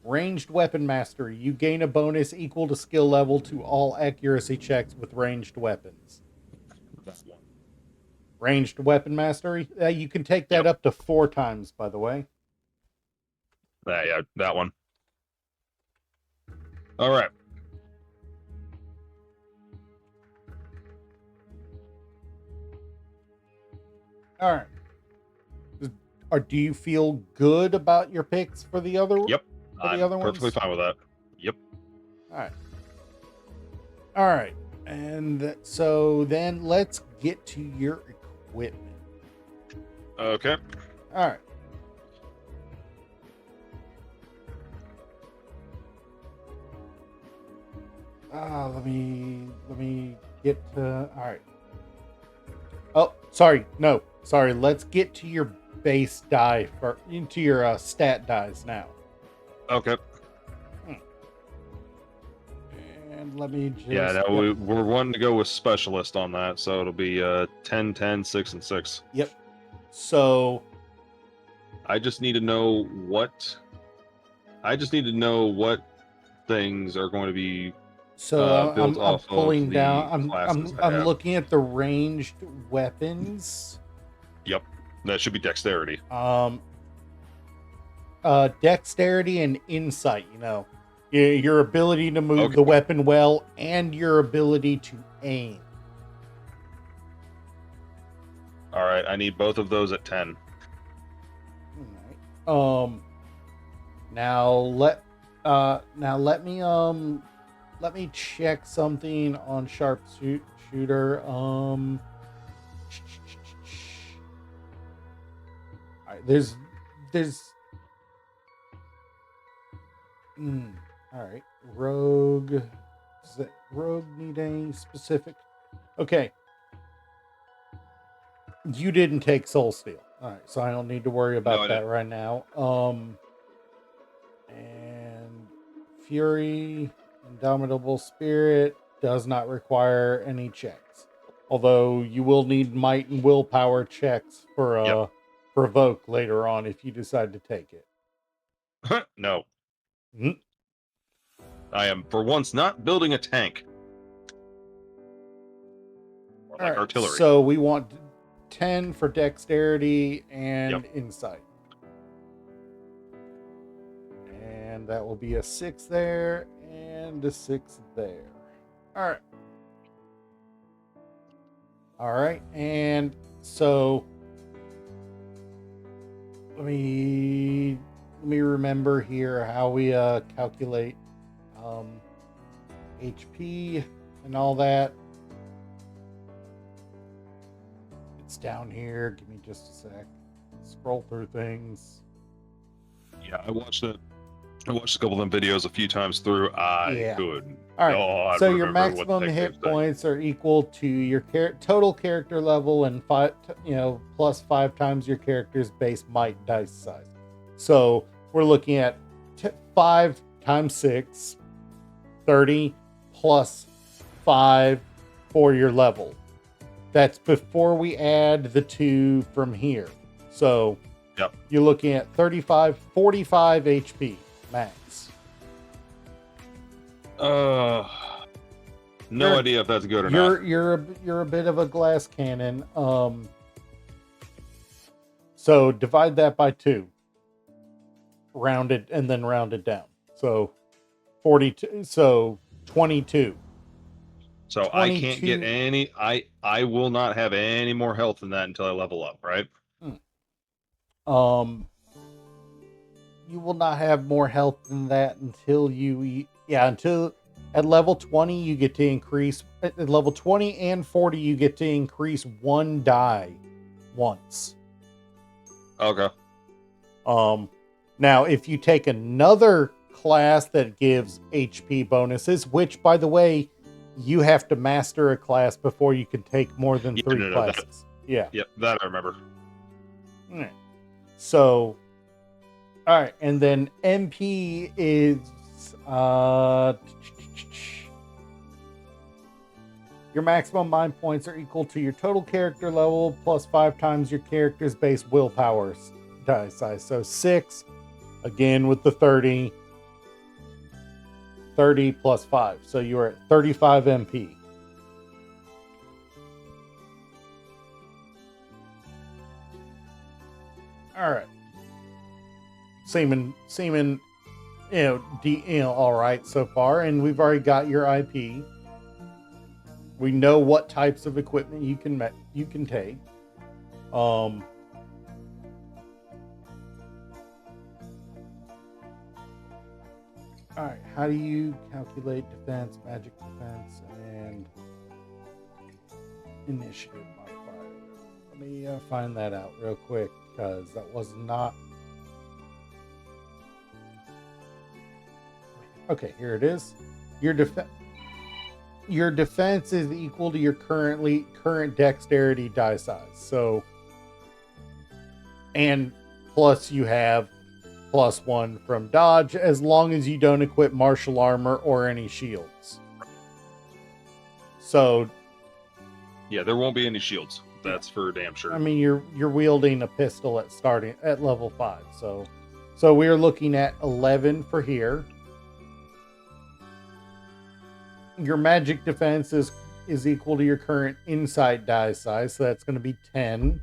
Ranged weapon mastery. You gain a bonus equal to skill level to all accuracy checks with ranged weapons. That one. Ranged weapon mastery. You can take that up to 4 times, by the way. Yeah, that one. All right. All right. Or do you feel good about your picks for the other? Yep. For the I'm other perfectly ones? fine with that. Yep. All right. All right. And so then let's get to your equipment. Okay. All right. Let me get to. All right. Oh, sorry. No, sorry. Let's get to your base die into your stat dies now. Okay. And let me just. Yeah, no, we're wanting to go with specialist on that, so it'll be 10, 10, 6, and 6. Yep. So I just need to know what. I just need to know what things are going to be So built I'm off of pulling the down. classes I I'm have. looking at the ranged weapons. Yep, that should be dexterity. Um, dexterity and insight. You know, your ability to move Okay. the weapon well and your ability to aim. All right, I need both of those at 10. All right. Now let me check something on sharpshooter. All right, there's all right, rogue. Does that rogue need any specific? Okay, you didn't take soul steal. All right, so I don't need to worry about that right now. And fury, indomitable spirit does not require any checks. Although you will need might and willpower checks for provoke later on if you decide to take it. No. Mhm. I am, for once, not building a tank. Or like artillery. So we want 10 for dexterity and insight. And that will be a 6 there and a 6 there. All right. All right. And so let me remember here how we calculate HP and all that. It's down here. Give me just a sec. Scroll through things. Yeah, I watched a couple of them videos a few times through. I couldn't. All right. So your maximum hit points are equal to your total character level and plus 5 times your character's base might dice size. So we're looking at 5 times 6, 30 plus 5 for your level. That's before we add the 2 from here. So you're looking at 45 HP max. No idea if that's good or not. You're a bit of a glass cannon. So divide that by 2. Rounded and then rounded down. So 42. So 22. So 22. I can't get any. I will not have any more health than that until I level up, right? You will not have more health than that until you eat. Yeah, until at level 20 you get to increase. At level 20 and 40 you get to increase 1 die once. Okay. Now if you take another class that gives HP bonuses, which by the way, you have to master a class before you can take more than 3 classes. Yep, that I remember. All right. So, all right, and then MP is your maximum mind points are equal to your total character level plus 5 times your character's base willpower die size. So 6, again with the 30 plus 5. So you're at 35 MP. All right. Seeming, all right so far, and we've already got your IP. We know what types of equipment you can take. All right, how do you calculate defense, magic defense, and initiative modifier? Let me find that out real quick, because that was not... Okay, here it is. Your defense is equal to your current dexterity die size. So, and plus you have +1 from dodge, as long as you don't equip martial armor or any shields. So, yeah, there won't be any shields. That's for damn sure. I mean, you're wielding a pistol at starting at level 5, so we're looking at 11 for here. Your magic defense is equal to your current insight die size, so that's going to be 10.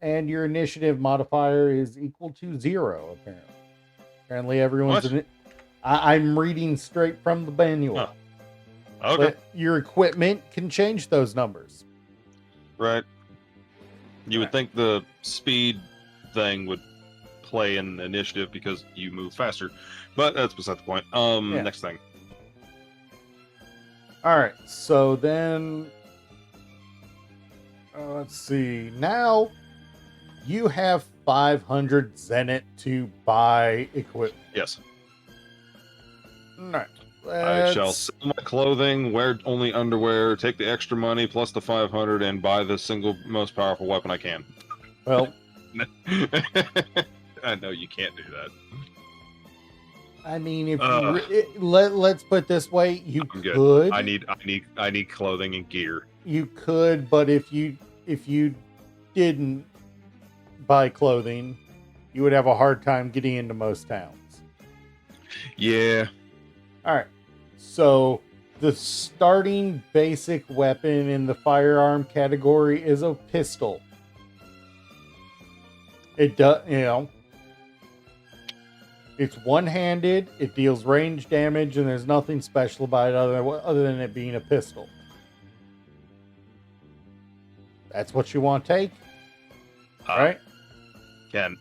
And your initiative modifier is equal to 0. Apparently everyone's What? in it. I'm reading straight from the manual. Huh. Okay. But your equipment can change those numbers. Right. You would think the speed thing would play in initiative because you move faster, but that's beside the point. Yeah. Next thing. All right, so then let's see. Now you have 500 Zenit to buy equipment. Yes. No, I shall sell my clothing, wear only underwear, take the extra money plus the 500, and buy the single most powerful weapon I can. Well, I know you can't do that. I mean, if let's put it this way, you I'm good. could. I need clothing and gear. You could, but if you didn't buy clothing, you would have a hard time getting into most towns. Yeah. All right. So the starting basic weapon in the firearm category is a pistol. It does, it's one-handed, it deals range damage, and there's nothing special about it other than it being a pistol. That's what you want to take, right? Can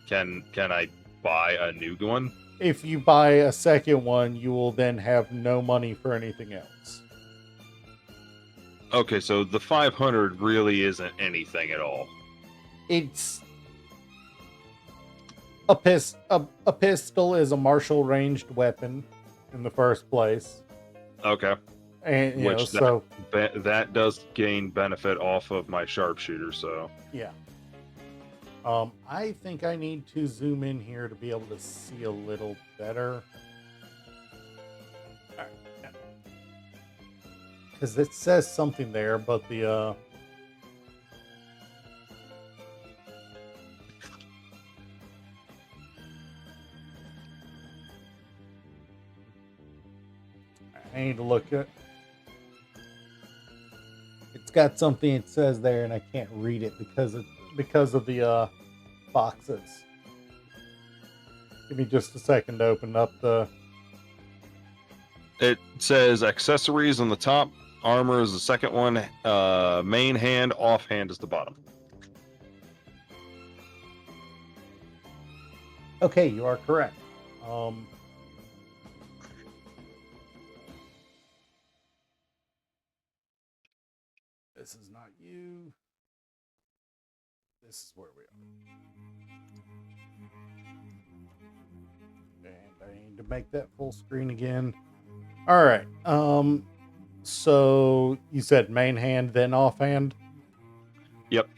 I buy a new one? If you buy a second one, you will then have no money for anything else. Okay, so the 500 really isn't anything at all. It's a pistol is a martial ranged weapon in the first place. Okay. And Which that does gain benefit off of my sharpshooter, so yeah. I think I need to zoom in here to be able to see a little better. Because it says something there, but the I need to look at. It's got something it says there, and I can't read it because of the boxes. Give me just a second to open up the. it says accessories on the top, armor is the second one, main hand, offhand is the bottom. Okay, you are correct. This is not you. This is where we are. And I need to make that full screen again. All right. So you said main hand, then offhand? Yep.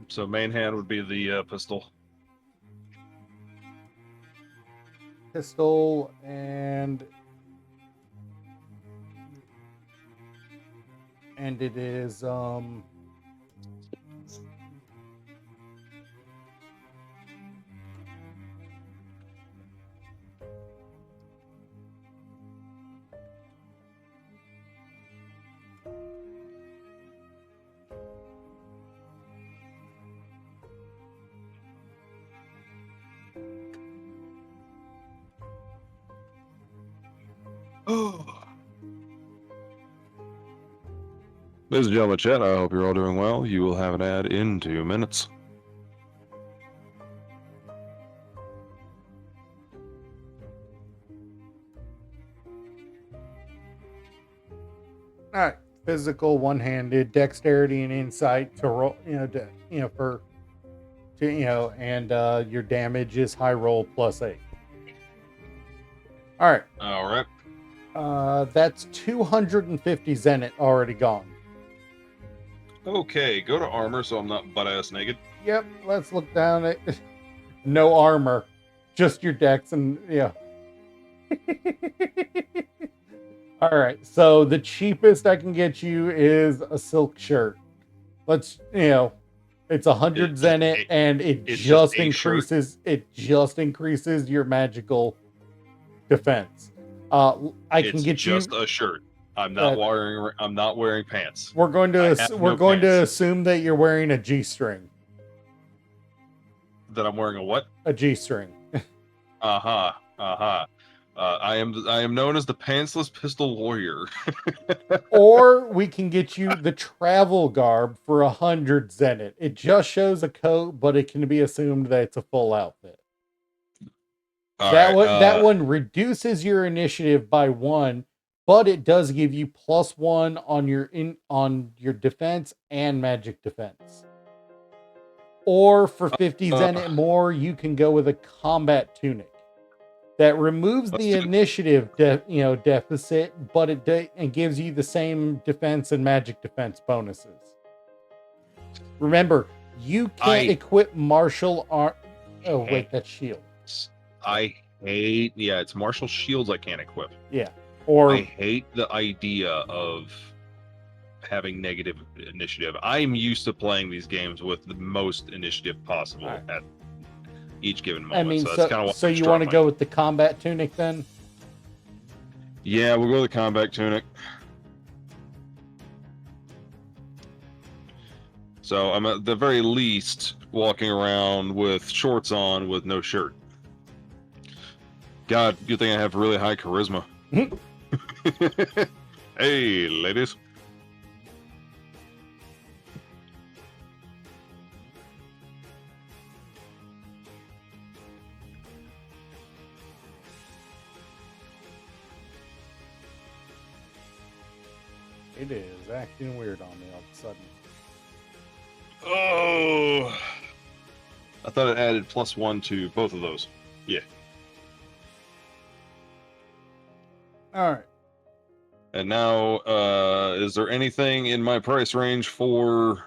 So main hand would be the pistol. Pistol and it is Ladies and gentlemen, chat, I hope you're all doing well. You will have an ad in 2 minutes. all right. Physical, one-handed, dexterity and insight to roll, and your damage is high roll +8. All right. All right. That's 250 Zenit already gone. Okay, go to armor so I'm not butt-ass naked. Yep, let's look down at no armor, just your dex and yeah. All right, so the cheapest I can get you is a silk shirt. Let's, it's 100 It's just zenit, and it's just a shirt. it just increases your magical defense. I can It's get you. just a shirt. I'm Uh, not wearing pants. we're going I to have we're no going to pants. assume that you're wearing a G-string. That I'm wearing a what? A G-string. Uh-huh. Uh-huh. I am known as the pantsless pistol warrior. Or we can get you the travel garb for 100 zenit. It just shows a coat, but it can be assumed that it's a full outfit. All That right. one that one reduces your initiative by 1, but it does give you +1 on your defense and magic defense. Or for 50 zenit more, you can go with a combat tunic. That removes Let's the do- initiative deficit, but it gives you the same defense and magic defense bonuses. Remember, you can't equip martial art. Oh wait, that's shield. I hate. Yeah, it's martial shields I can't equip. Yeah, or I hate the idea of having negative initiative. I'm used to playing these games with the most initiative possible at each given moment. I mean, so that's kind of what so you want to go with the combat tunic then? Yeah, we'll go with the combat tunic. So I'm at the very least walking around with shorts on with no shirt. God, good thing I have really high charisma. Hey, ladies. It is acting weird on me all of a sudden. Oh, I thought it added +1 to both of those. Yeah. All right. And now, is there anything in my price range for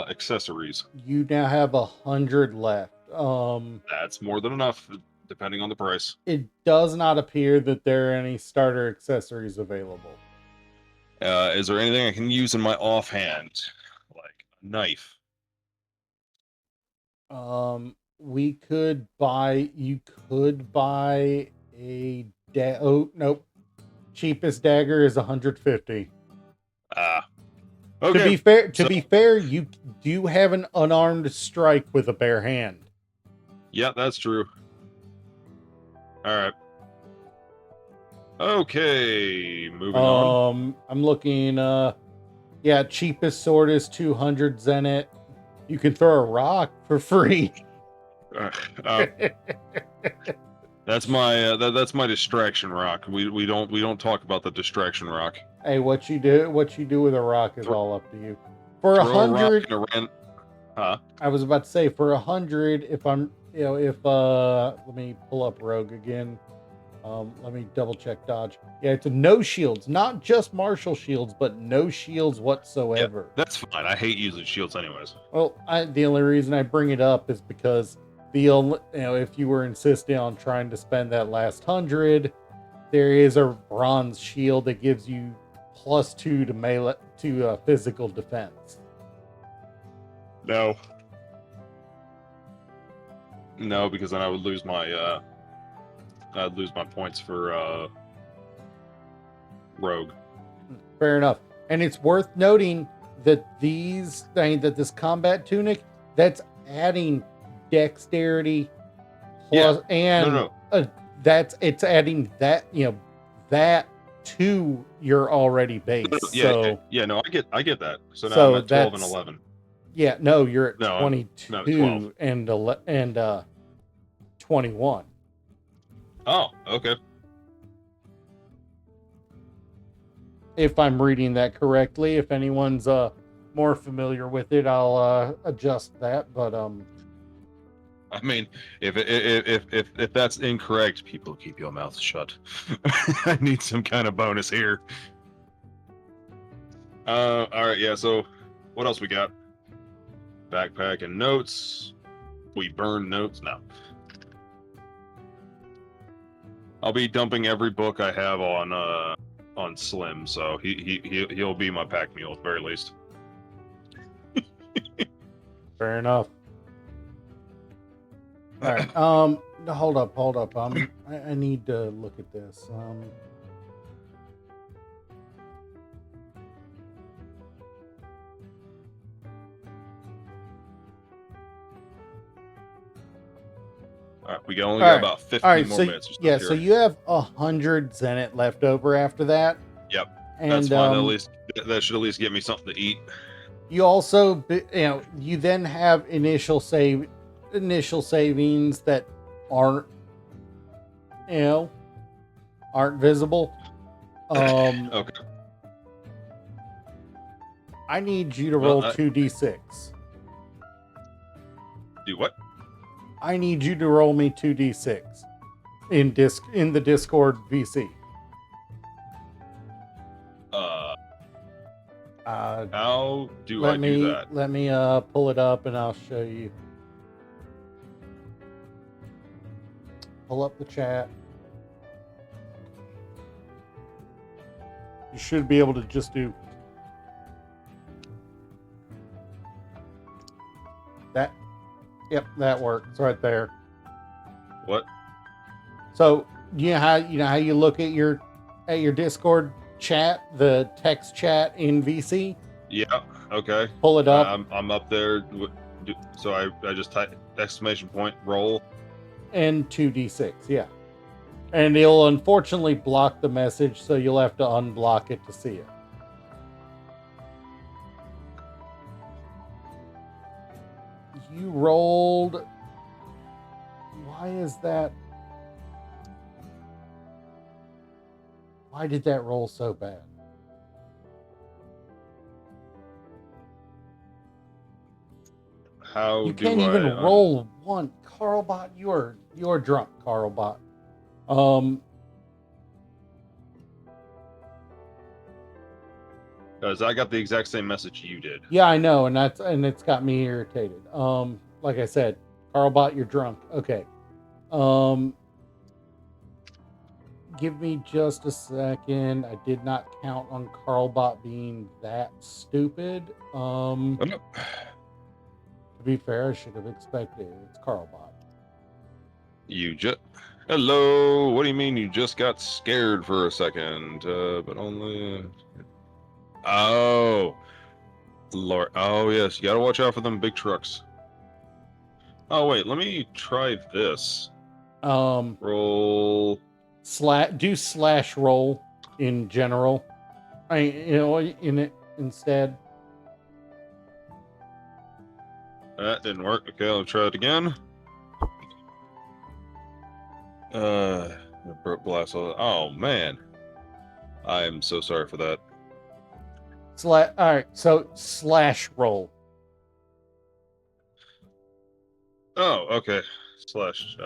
accessories? You now have 100 left. That's more than enough, depending on the price. It does not appear that there are any starter accessories available. Is there anything I can use in my offhand, like a knife? We could buy. You could buy a oh nope. Cheapest dagger is 150. Okay. To be fair, you do have an unarmed strike with a bare hand. Yeah, that's true. All right. Okay, moving on. I'm looking. Yeah, cheapest sword is 200 zenit. You can throw a rock for free. That's my that's my distraction rock. We don't talk about the distraction rock. Hey, what you do with a rock is all up to you. For 100, I was about to say for 100. If I'm, let me pull up Rogue again. Let me double check dodge. Yeah, it's a no shields, not just martial shields, but no shields whatsoever. Yeah, that's fine. I hate using shields anyways. Well, the only reason I bring it up is because if you were insisting on trying to spend that last 100, there is a bronze shield that gives you +2 to melee to physical defense. No, because then I would lose my points for Rogue. Fair enough, and it's worth noting that this combat tunic, that's adding dexterity plus, and it's adding that that to your already base. No, I get that. So now I'm at 12 and 11. Yeah, no, you're at 22 and 21. Oh, okay. If I'm reading that correctly, if anyone's more familiar with it, I'll adjust that. But I mean, if that's incorrect, people keep your mouth shut. I need some kind of bonus here. All right, yeah. So, what else we got? Backpack and notes. We burn notes now. I'll be dumping every book I have on Slim, so he'll be my pack mule at the very least. Fair enough. All right. Hold up. I need to look at this. All right, we only All got right. about 15 All right. more So minutes or so yeah, here. so you have 100 Zenit left over after that. Yep, And that's fine. At least that should at least get me something to eat. you also, you then have initial savings that aren't, aren't visible. Okay. I need you to Well, roll 2d6. Do what? I need you to roll me 2d6 in the Discord VC. How do I do that? Let me pull it up and I'll show you. Pull up the chat. You should be able to just do that. Yep, that works right there. What? So you know how you look at your Discord chat, the text chat in VC. Yeah. Okay. Pull it up. I'm up there. So I just type exclamation point roll. And 2d6, yeah. And it'll unfortunately block the message, so you'll have to unblock it to see it. You rolled. Why is that? Why did that roll so bad? How you do can't I even roll one. Carlbot, you're drunk, Carlbot. Because I got the exact same message you did. Yeah, I know, and it's got me irritated. Like I said, Carlbot, you're drunk. Okay. Give me just a second. I did not count on Carlbot being that stupid. To be fair, I should have expected it. It's Carlbot. You just hello. What do you mean you just got scared for a second? But only. Oh, Lord. Oh yes, you gotta watch out for them big trucks. Oh wait, let me try this. Roll. Do slash roll in general. In it instead. That didn't work. Okay, I'll try it again. Blast. Oh man, I am so sorry for that. All right, so slash roll. Oh, okay. Slash.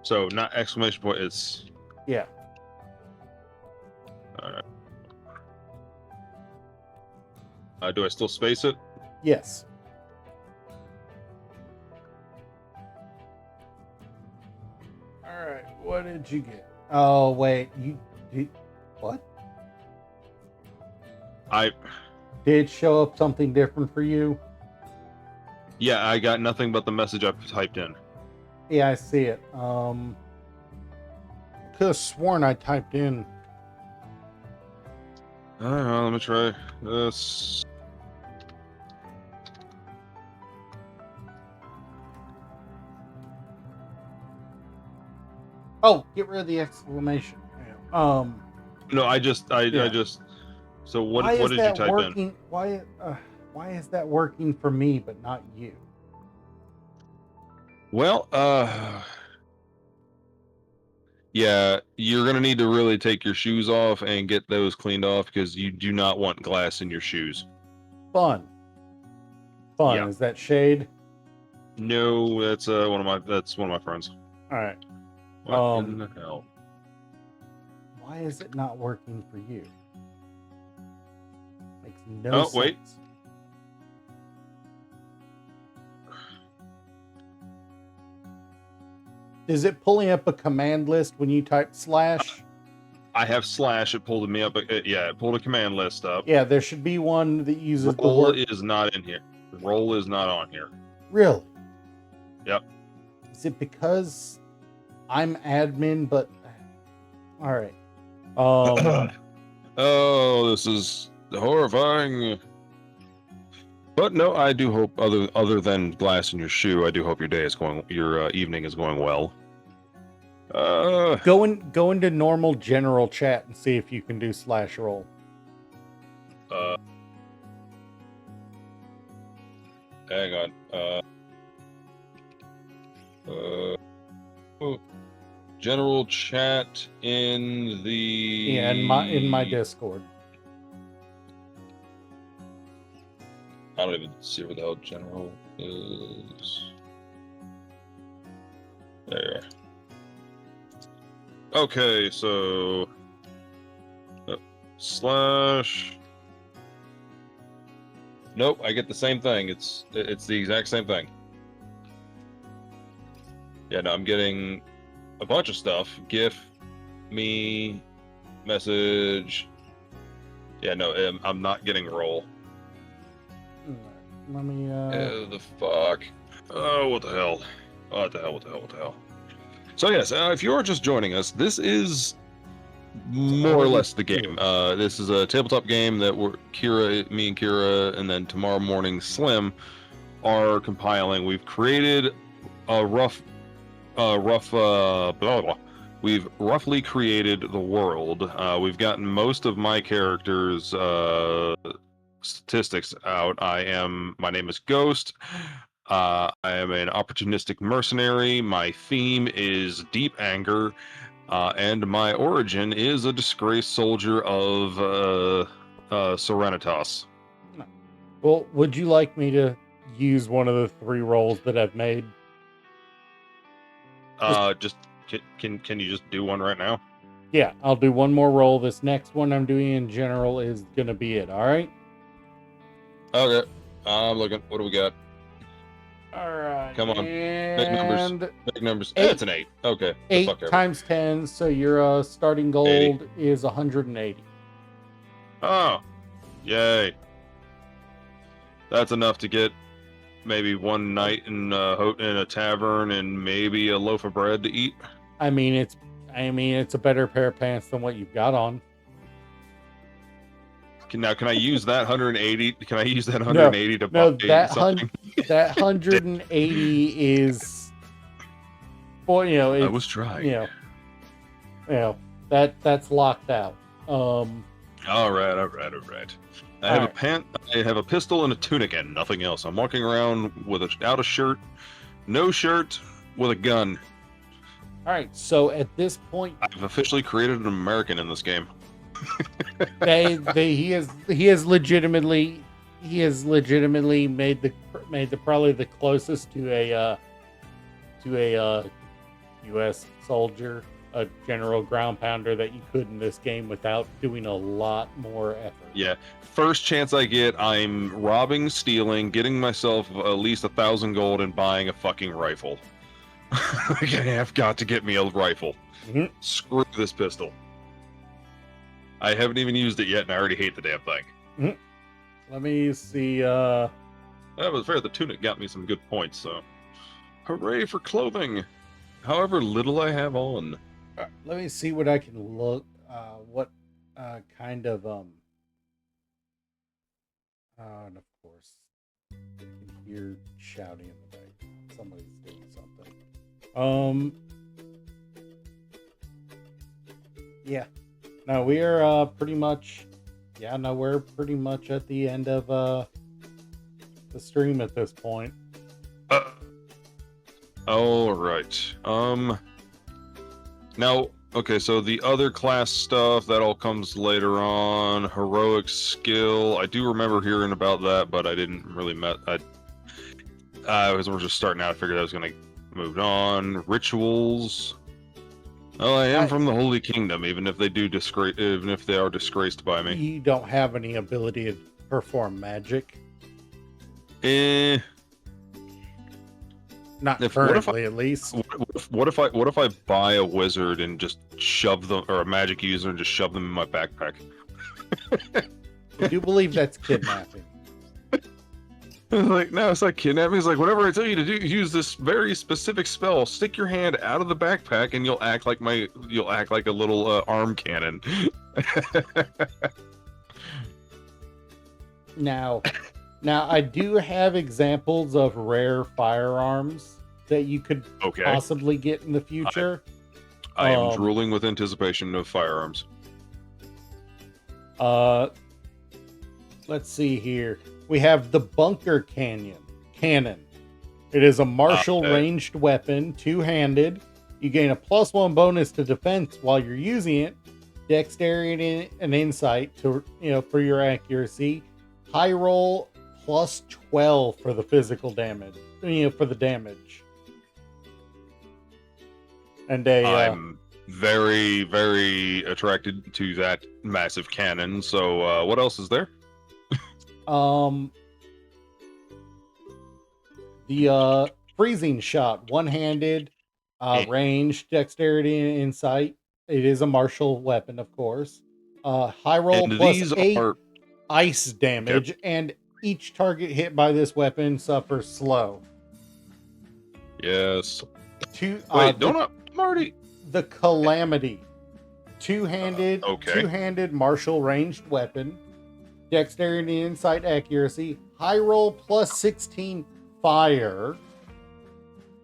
So not exclamation point. It's yeah. All right. Do I still space it? Yes. All right. What did you get? Oh wait, what? I did show up something different for you. Yeah, I got nothing but the message I typed in. Yeah, I see it. I could have sworn I typed in. Let me try this. Oh, get rid of the exclamation. No, I just. So what did you type in? Why is that working for me but not you? Well, yeah, you're gonna need to really take your shoes off and get those cleaned off because you do not want glass in your shoes. Fun. Yeah. Is that Shade? No, that's one of my friends. All right. What in the hell? Why is it not working for you? Makes no sense. Wait. Is it pulling up a command list when you type slash? I have slash. It pulled me up. Yeah, it pulled a command list up. Yeah, there should be one that uses the Roll word. is not in here. Roll is not on here. Really? Yep. Is it because I'm admin? But all right. Oh, this is horrifying. But no, I do hope other than glass in your shoe, I do hope your evening is going well. Go into normal general chat and see if you can do slash roll. Hang on. General chat in the Yeah, in my Discord. I don't even see where the hell general is. There. Okay, so slash. Nope, I get the same thing. It's the exact same thing. Yeah, no, I'm getting a bunch of stuff. GIF, me, message. Yeah, no, I'm not getting roll. Let me. The fuck. Oh, what the hell? What the hell? So yes, if you're just joining us, this is more or less the game. This is a tabletop game that me and Kira, and then tomorrow morning Slim are compiling. We've created a rough blah, blah. We've roughly created the world. We've gotten most of my characters' statistics out. My name is Ghost. I am an opportunistic mercenary. My theme is deep anger, and my origin is a disgraced soldier of Serenitas. Well, would you like me to use one of the 3 rolls that I've made? Can you just do one right now? Yeah, I'll do one more roll. This next one I'm doing in general is gonna be it. All right. Okay, I'm looking. What do we got? All right. Come on. Big numbers. It's an 8. Okay. 8 times 10, so your starting gold 80. is 180. Oh, yay! That's enough to get maybe one night in a tavern and maybe a loaf of bread to eat. I mean, it's a better pair of pants than what you've got on. Can I use that 180? Can I use that 180 to buy something? That 180 is, well, I was trying. That's locked out. All right. I have a pistol and a tunic and nothing else. I'm walking around without a shirt, no shirt, with a gun. All right. So at this point, I've officially created an American in this game. he has legitimately made the probably the closest to a U.S. soldier, a general ground pounder that you could in this game without doing a lot more effort. Yeah, first chance I get, I'm robbing, stealing, getting myself at least 1,000 gold and buying a fucking rifle. I've got to get me a rifle. Mm-hmm. Screw this pistol. I haven't even used it yet, and I already hate the damn thing. Mm-hmm. Let me see. That was fair. The tunic got me some good points, so hooray for clothing. However little I have on. Let me see what I can look. What kind of and of course, you can hear shouting in the background. Somebody's doing something. Yeah. No, we are pretty much. Yeah, no, we're pretty much at the end of the stream at this point. All right. Now, okay, so the other class stuff that all comes later on. Heroic skill. I do remember hearing about that, but I didn't really we're just starting out. I figured I was gonna move on. Rituals. Well, I am from the Holy Kingdom, even if they are disgraced by me. You don't have any ability to perform magic. Not If what if I currently, at least. what if I buy a wizard and just shove them, or a magic user and just shove them in my backpack? I do believe that's kidnapping. Like, no, it's like kidnapping. It's like, whatever I tell you to do, use this very specific spell. Stick your hand out of the backpack, and you'll act like a little arm cannon. Now, I do have examples of rare firearms that you could Okay, possibly get in the future. I am Um, drooling with anticipation of firearms. Let's see here. We have the Bunker Cannon. It is a martial Okay. ranged weapon, two-handed. You gain a +1 bonus to defense while you're using it. Dexterity and insight to for your accuracy. High roll +12 for the physical damage. For the damage. And I'm very, very attracted to that massive cannon. So, what else is there? The freezing shot, one-handed, ranged, dexterity and insight. It is a martial weapon, of course. High roll And plus these 8 are ice damage, and each target hit by this weapon suffers slow. yes. Two. Wait, I'm already. The Calamity, two-handed, Okay. two-handed martial ranged weapon. Dexterity, insight, accuracy. High roll +16 fire.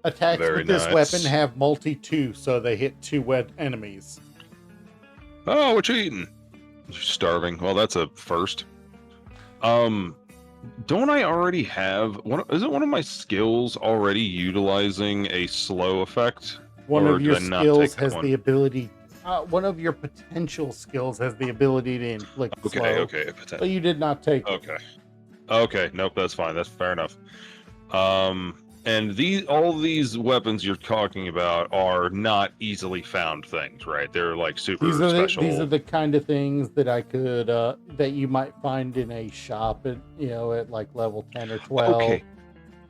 Attacks Very with this nice. weapon have multi-2, so they hit two wet enemies. Oh, what you eating? Starving. Well, that's a first. Don't I already have one? Isn't one of my skills already utilizing a slow effect? One Or of your did I not skills take that has one? the ability. One of your potential skills has the ability to inflict Okay, slow, okay, but you did not take it. okay. Nope, that's fine. That's fair enough. And all these weapons you're talking about are not easily found things, right? They're like super special. These are the kind of things that I could that you might find in a shop at at like level 10 or 12.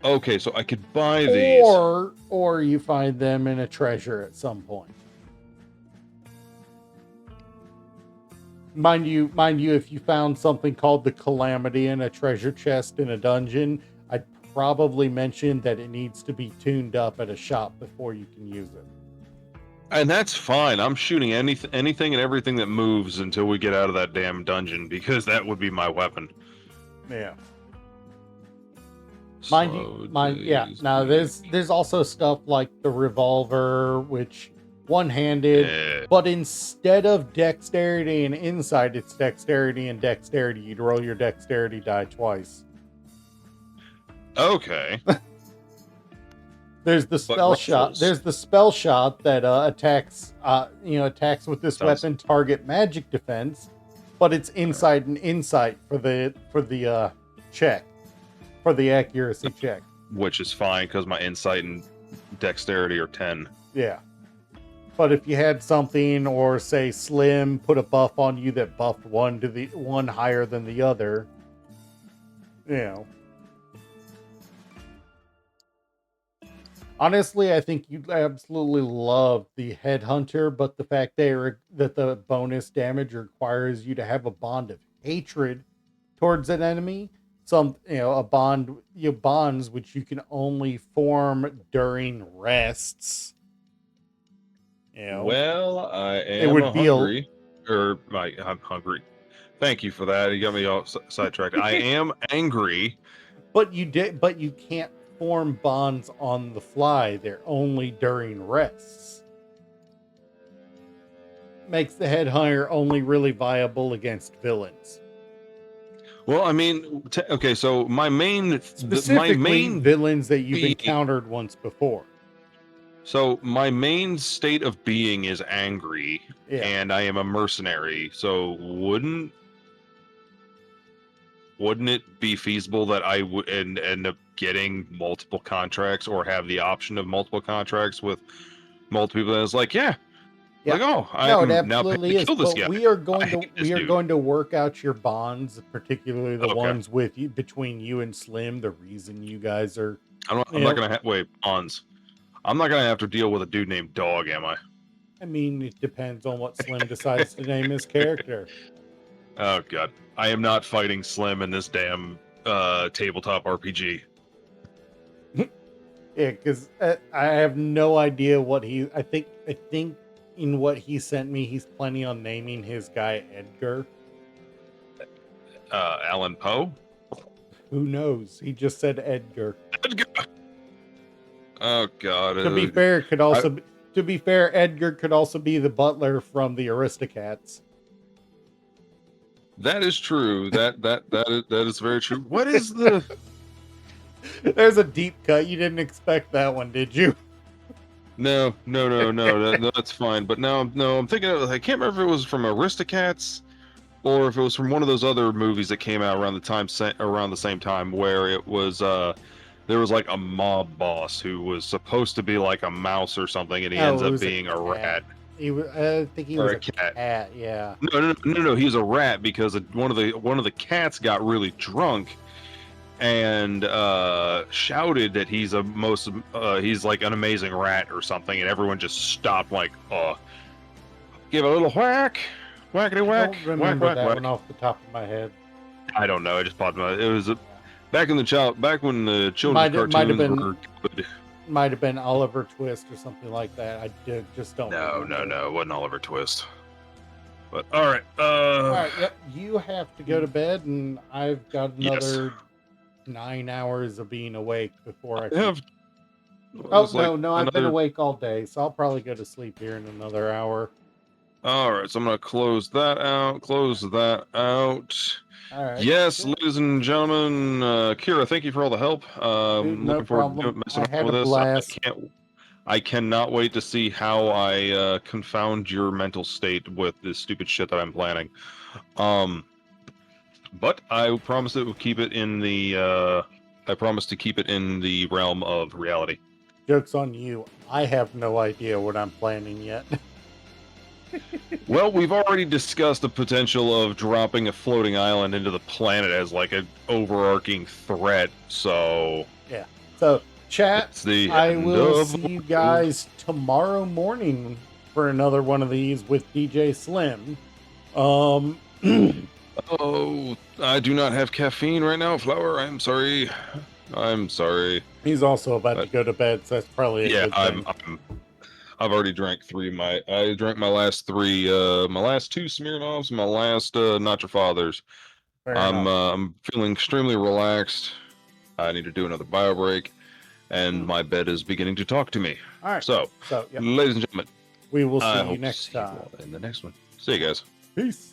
Okay, so I could buy these. Or you find them in a treasure at some point. Mind you, if you found something called the Calamity in a treasure chest in a dungeon, I'd probably mention that it needs to be tuned up at a shop before you can use it. And that's fine. I'm shooting anything and everything that moves until we get out of that damn dungeon, because that would be my weapon. Yeah. Slow Yeah. days, Now there's also stuff like the revolver, which one-handed, yeah. but instead of dexterity and insight, it's dexterity and dexterity. You'd roll your dexterity die twice. Okay. There's the spell shot. rifles. There's the spell shot that attacks with this Sounds- weapon target magic defense, but it's insight and insight for the check, for the accuracy check. Which is fine because my insight and dexterity are 10. Yeah. But if you had something, or say Slim put a buff on you that buffed one higher than the other, Honestly, I think you'd absolutely love the Headhunter, but the fact that the bonus damage requires you to have a bond of hatred towards an enemy, bonds which you can only form during rests. Well, I am would be hungry. I'm hungry. Thank you for that. You got me all sidetracked. I am angry. But you can't form bonds on the fly. They're only during rests. Makes the Headhunter only really viable against villains. Well, I mean, okay, so Specifically, villains that you've encountered once before. So my main state of being is angry, Yeah. and I am a mercenary. So wouldn't it be feasible that I would end up getting multiple contracts, or have the option of multiple contracts with multiple people? That is like, yeah. Like, oh, I'm it now paid absolutely to is. kill this But guy. we are going I to hate this dude. going to work out your bonds, particularly the Okay. ones with you between you and Slim. The reason you guys are I'm not gonna wait, Hans. I'm not gonna have to deal with a dude named Dog, am I? I mean, it depends on what Slim decides to name his character. Oh god, I am not fighting Slim in this damn tabletop RPG. Yeah, because I have no idea what he. I think in what he sent me, he's planning on naming his guy Edgar. Alan Poe. Who knows? He just said Edgar. Edgar. Oh god. To be fair, to be fair, Edgar could also be the butler from the Aristocats. That is true. That is very true. What is the? There's a deep cut. You didn't expect that one, did you? No. That's fine. But now, I'm thinking. I can't remember if it was from Aristocats or if it was from one of those other movies that came out around the same time, where it was there was like a mob boss who was supposed to be like a mouse or something, and he ends up being a rat. I think he was a cat. Yeah. No. He was a rat because one of the cats got really drunk and shouted that he's like an amazing rat or something, and everyone just stopped like, give a little whack, whackety whack. I don't remember whack, that whack. one off the top of my head. I don't know. I just popped my. It was back when the children's cartoons were good. Might have been Oliver Twist or something like that. I just don't. No, it wasn't Oliver Twist. But all right. All right. Yep. You have to go to bed, and I've got another 9 hours of being awake before I have. No! I've been awake all day, so I'll probably go to sleep here in another hour. All right, so I'm gonna close that out. All right. Yes, ladies and gentlemen, Kira, thank you for all the help. Dude, no looking forward problem. to messing I up had with a this. blast. I cannot wait to see how I confound your mental state with this stupid shit that I'm planning. But I promise that we'll keep it in the. I promise to keep it in the realm of reality. Joke's on you. I have no idea what I'm planning yet. Well, we've already discussed the potential of dropping a floating island into the planet as like an overarching threat. So yeah. So chat. I will see you the guys tomorrow morning for another one of these with DJ Slim. Oh, I do not have caffeine right now, Flower. I'm sorry. He's also about to go to bed, so that's probably a good thing. I've already drank I drank my last three, my last two Smirnoffs, my last Not Your Father's. I'm feeling extremely relaxed. I need to do another bio break, and my bed is beginning to talk to me. All right. So yep. ladies and gentlemen, we will see you next time in the next one. See you guys. Peace.